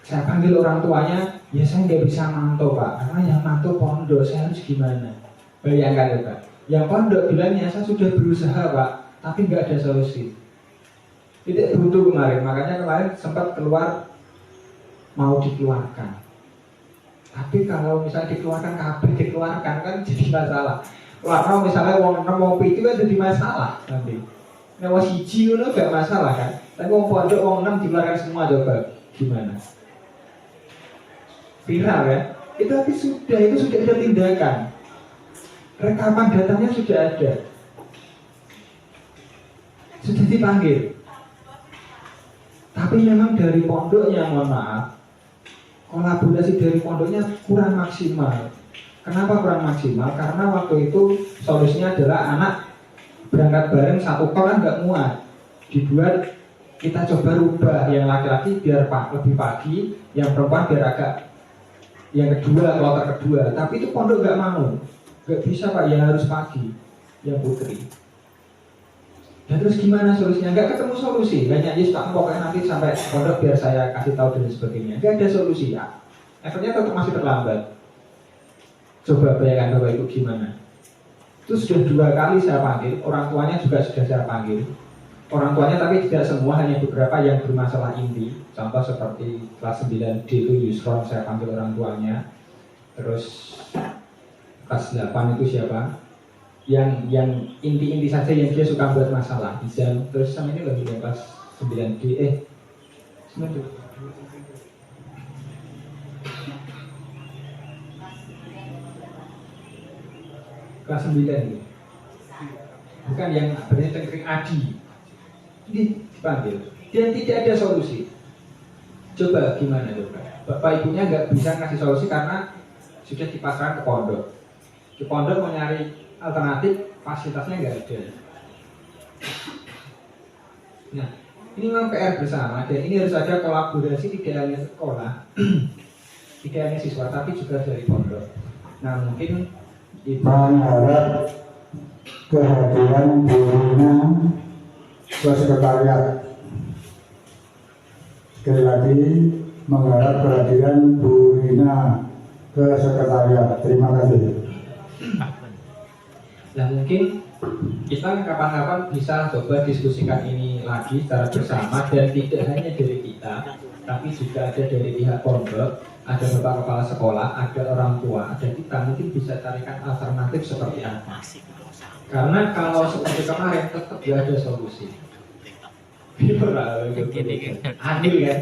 Saya panggil orang tuanya, ya saya nggak bisa mantau Pak, karena yang mantau pondok, saya harus gimana? Bayangkan ya Pak. Yang pondok bilangnya saya sudah berusaha Pak, tapi nggak ada solusi. Tidak butuh kemarin, makanya kemarin sempat keluar mau dikeluarkan. Tapi kalau misalnya dikeluarkan kabeh dikeluarkan kan jadi masalah. Kalau misalnya wong 6 wong 7 kan jadi masalah nanti. Nek wong 1 ngono gak masalah kan. Tapi wong pondok wong 6 dikeluarkan semua, coba gimana? Viral ya. Itu sudah ada tindakan. Rekaman datanya sudah ada. Sudah dipanggil. Tapi memang dari pondoknya, mohon maaf, kolaborasi dari pondoknya kurang maksimal. Kenapa kurang maksimal? Karena waktu itu solusinya adalah anak berangkat bareng satu kol kan nggak muat. Dibuat kita coba rubah yang laki-laki biar lebih pagi, yang perempuan biar agak yang kedua, kloter kedua. Tapi itu pondok nggak mau, nggak bisa Pak, ya harus pagi, yang putri. Dan terus gimana solusinya? Nggak ketemu solusi. Banyak yes Pak, pokoknya nanti sampai pondok biar saya kasih tahu dan sebagainya. Nggak ada solusi ya. Efeknya tetap masih terlambat. Coba bayangkan Bapak Ibu gimana. Itu sudah 2 kali saya panggil, orang tuanya juga sudah saya panggil. Orang tuanya tapi tidak semua, hanya beberapa yang bermasalah inti. Contoh seperti kelas 9D itu Yusron, saya panggil orang tuanya. Terus kelas 8 itu siapa? Yang inti-inti saja yang dia suka buat masalah. Terus sama ini lagi kelas 9D, kelas 9 ini. Bukan yang berarti cengkering Adi. Ini dipanggil. Dan tidak ada solusi. Coba gimana coba? Bapak ibunya nggak bisa ngasih solusi karena sudah dipasarkan ke pondok. Di pondok mau nyari alternatif, fasilitasnya nggak ada. Nah, ini memang PR bersama dan ini harus ada kolaborasi tidak hanya sekolah, tidak hanya siswa, tapi juga dari pondok. Nah, mungkin mengharap kehadiran gurunya ke sekretariat. Sekali lagi mengharap kehadiran Bu Rina ke sekretariat. Terima kasih. Nah, mungkin kita kapan-kapan bisa coba diskusikan ini lagi secara bersama dan tidak hanya dari kita. kita, tapi juga ada dari pihak pondok, ada bapak kepala sekolah, ada orang tua, ada kita, mungkin bisa carikan alternatif seperti apa. Karena kalau seperti kemarin tetap tidak ada solusi. Aneh kan?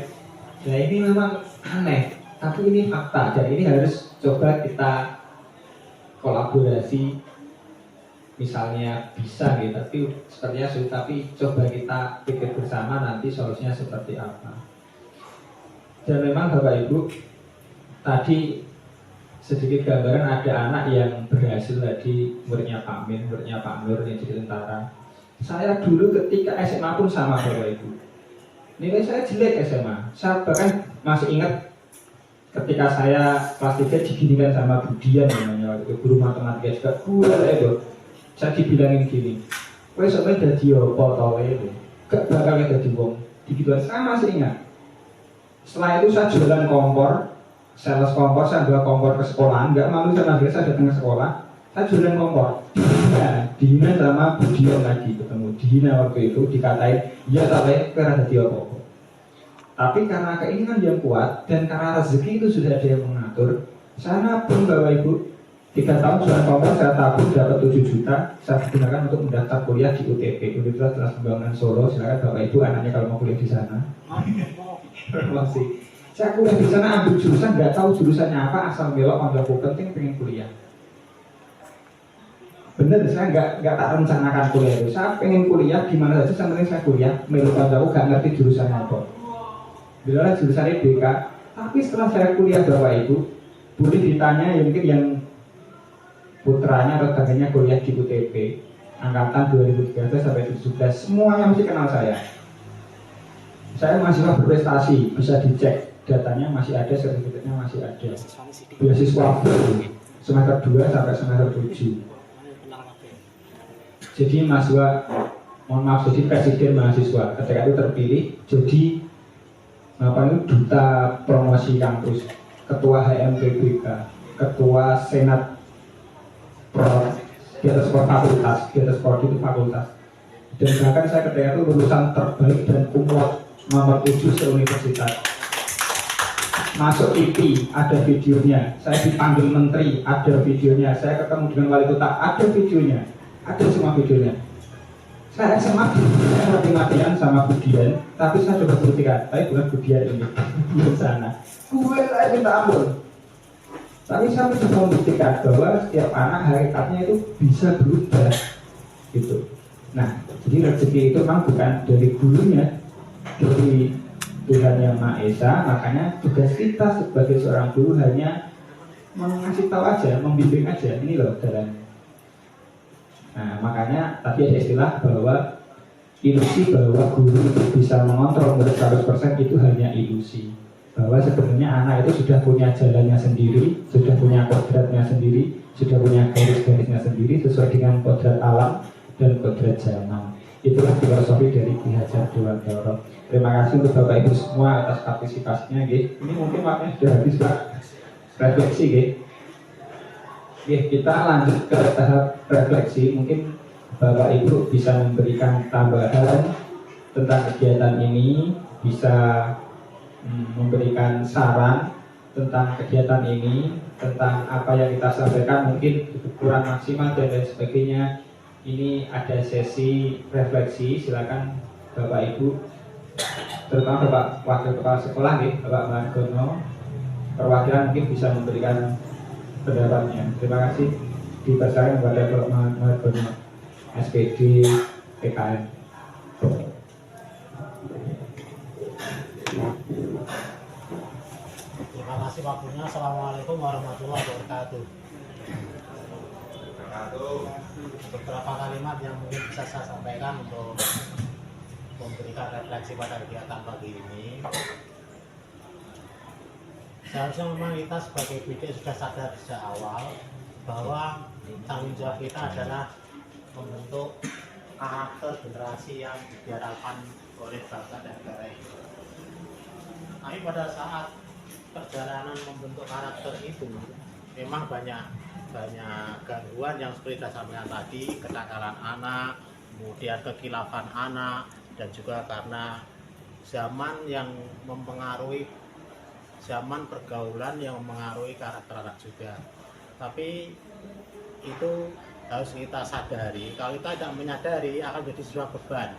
Nah ini memang aneh, tapi ini fakta dan ini harus coba kita kolaborasi. Misalnya bisa gitu, tapi sepertinya sulit, tapi coba kita pikir bersama nanti solusinya seperti apa. Dan memang Bapak Ibu, tadi sedikit gambaran ada anak yang berhasil tadi, muridnya Pak Min, muridnya Pak Nur yang jadi tentara. Saya dulu ketika SMA pun sama Bapak Ibu. Nilai saya jelek SMA. Saya bahkan masih ingat ketika saya kelas 3 diginikan sama Budian namanya, guru matematika juga kuat itu. Saya dibilangin gini, kowe sampe dadi apa to kowe? Gak bakal dadi wong. Digituan saya masih ingat. Setelah itu saya jualan kompor, sales kompor, saya bawa kompor ke sekolah, enggak malu sama dia, saya datang ke sekolah, saya jualan kompor. Nah, dihina sama Budian lagi ketemu, dihina waktu itu, dikatain, iya tapi karena dadi apa. Tapi karena keinginan yang kuat dan karena rezeki itu sudah ada yang mengatur, saya nabung Bapak Ibu. 3 tahun jualan kompor saya tabung dapat 7 juta, saya gunakan untuk mendaftar kuliah di UTP, Universitas Teras Pembangunan Solo. Silakan Bapak Ibu anaknya kalau mau kuliah di sana. Masih. Saya kuliah di sana ambil jurusan, nggak tahu jurusannya apa, asal belok ambil penting pengen kuliah. Bener, saya nggak tak rencanakan kuliah itu. Saya pengen kuliah gimana saja, sampai saya kuliah, melukau jauh nggak ngerti jurusannya apa. Bila jurusannya BK, tapi setelah saya kuliah Bapak Ibu, boleh ditanya ya mungkin yang putranya atau kakaknya kuliah di UTP angkatan 2013 sampai 2017, semuanya mesti kenal saya. Saya mahasiswa berprestasi, bisa dicek datanya masih ada, sertifikatnya masih ada. Beasiswa full semester 2 sampai semester 7. Jadi mahasiswa, mohon maaf, jadi presiden mahasiswa ketika itu terpilih jadi duta promosi kampus, ketua HMPBK, ketua senat di atas fakultas, di atas prodi itu fakultas. Dan bahkan saya ketika itu lulusan terbaik dan kumlot nomor 7 se-universitas. Masuk TV, ada videonya. Saya dipanggil menteri, ada videonya. Saya ketemu dengan wali kota, ada videonya. Ada semua videonya. Saya SMA mati-matian sama Budian, tapi saya coba buktikan, tapi bukan Budian ini, di sana. Gue saya minta ampun. Tapi saya mencoba membuktikan bahwa setiap anak hakikatnya itu bisa berubah, gitu. Nah, jadi rezeki itu memang bukan dari gurunya, dari Tuhan Yang Maha Esa. Makanya tugas kita sebagai seorang guru hanya mengasih tahu aja, membimbing aja, ini loh jalan. Nah, makanya tadi ada istilah bahwa ilusi bahwa guru itu bisa mengontrol murid 100% itu hanya ilusi. Bahwa sebenarnya anak itu sudah punya jalannya sendiri, sudah punya kodratnya sendiri, sudah punya garis-garisnya sendiri sesuai dengan kodrat alam dan kodrat zaman. Itulah filosofi dari Ki Hajar Dewantara. Terima kasih untuk Bapak Ibu semua atas partisipasinya. Ini mungkin waktunya sudah habis Pak. Refleksi. Kita lanjut ke tahap refleksi. Mungkin Bapak Ibu bisa memberikan tambahan tentang kegiatan ini, bisa memberikan saran tentang kegiatan ini, tentang apa yang kita sampaikan mungkin kurang maksimal dan lain sebagainya. Ini ada sesi refleksi, silakan Bapak Ibu, terutama Bapak Wakil Kepala Sekolah nih, Bapak Margono, perwakilan mungkin bisa memberikan pendapatnya. Terima kasih. Dipersilakan kepada Bapak Margono, SPD PKN. Terima kasih waktunya. Assalamualaikum warahmatullahi wabarakatuh. Beberapa kalimat yang mungkin bisa saya sampaikan untuk memberikan refleksi pada kegiatan pagi ini. Seharusnya memang kita sebagai bidik sudah sadar sejak awal bahwa tanggung jawab kita adalah membentuk karakter generasi yang diharapkan oleh bangsa dan negara ini. Tapi pada saat perjalanan membentuk karakter itu memang banyak gangguan yang seperti saya sampaikan tadi, kenakalan anak, kemudian kekhilafan anak, dan juga karena zaman yang mempengaruhi, zaman pergaulan yang mempengaruhi karakter anak juga. Tapi itu harus kita sadari. Kalau kita tidak menyadari akan jadi sebuah beban.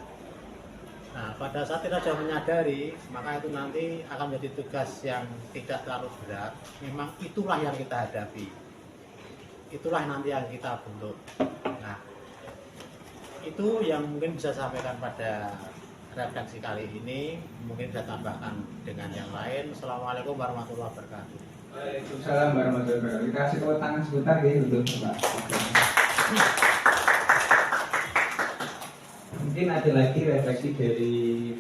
Nah, pada saat kita sudah menyadari, maka itu nanti akan menjadi tugas yang tidak terlalu berat. Memang itulah yang kita hadapi. Itulah nanti yang kita bentuk. Nah, itu yang mungkin bisa saya sampaikan pada refleksi kali ini. Mungkin bisa tambahkan dengan yang lain. Assalamualaikum warahmatullahi wabarakatuh. Waalaikumsalam warahmatullahi wabarakatuh. Kita kasih tepuk tangan sebentar ya untuk Pak. Mungkin ada lagi refleksi dari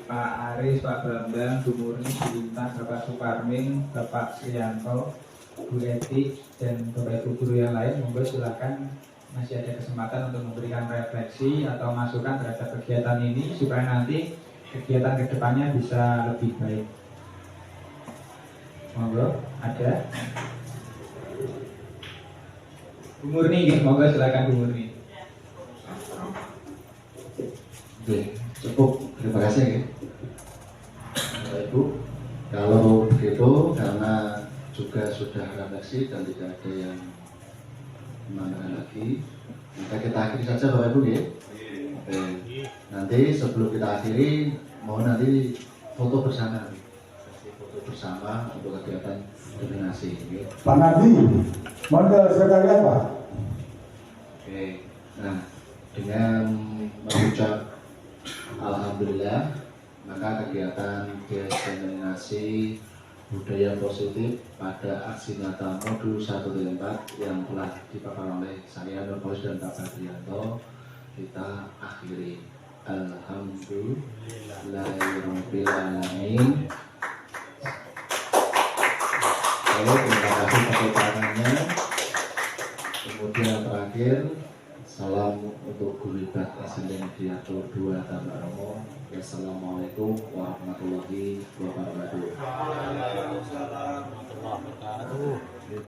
Pak Aris, Pak Bambang, Bu Murni, Bu Intan, Bapak Suparmin, Bapak Srianto, Bu Eti, dan Bapak Ibu guru yang lain. Monggo silakan, masih ada kesempatan untuk memberikan refleksi atau masukan terhadap kegiatan ini supaya nanti kegiatan kedepannya bisa lebih baik. Monggo, ada. Bu Murni, monggo silakan Bu Murni. Oke, cukup. Terima kasih ya. Bapak Ibu, kalau begitu karena juga sudah refleksi dan tidak ada yang menambahkan lagi, maka kita akhiri saja Bapak Ibu ya. Oke. Nanti sebelum kita akhiri, mau nanti foto bersama, foto bersama untuk kegiatan donasi. Pak Nardi, model sekretariat Pak. Oke. Nah, dengan mengucap alhamdulillah, maka kegiatan diseminasi budaya positif pada aksi nyata modul 1.4 yang telah dipaparkan oleh saya Nurholis dan Pak Badrianto kita akhiri. Alhamdulillahirabbil alamin. Terima kasih tepuk tangannya. Kemudian terakhir, salam untuk guru ibadah SMP Mediator 2 Tambaromo. Assalamualaikum warahmatullahi wabarakatuh. Waalaikumsalam warahmatullahi wabarakatuh.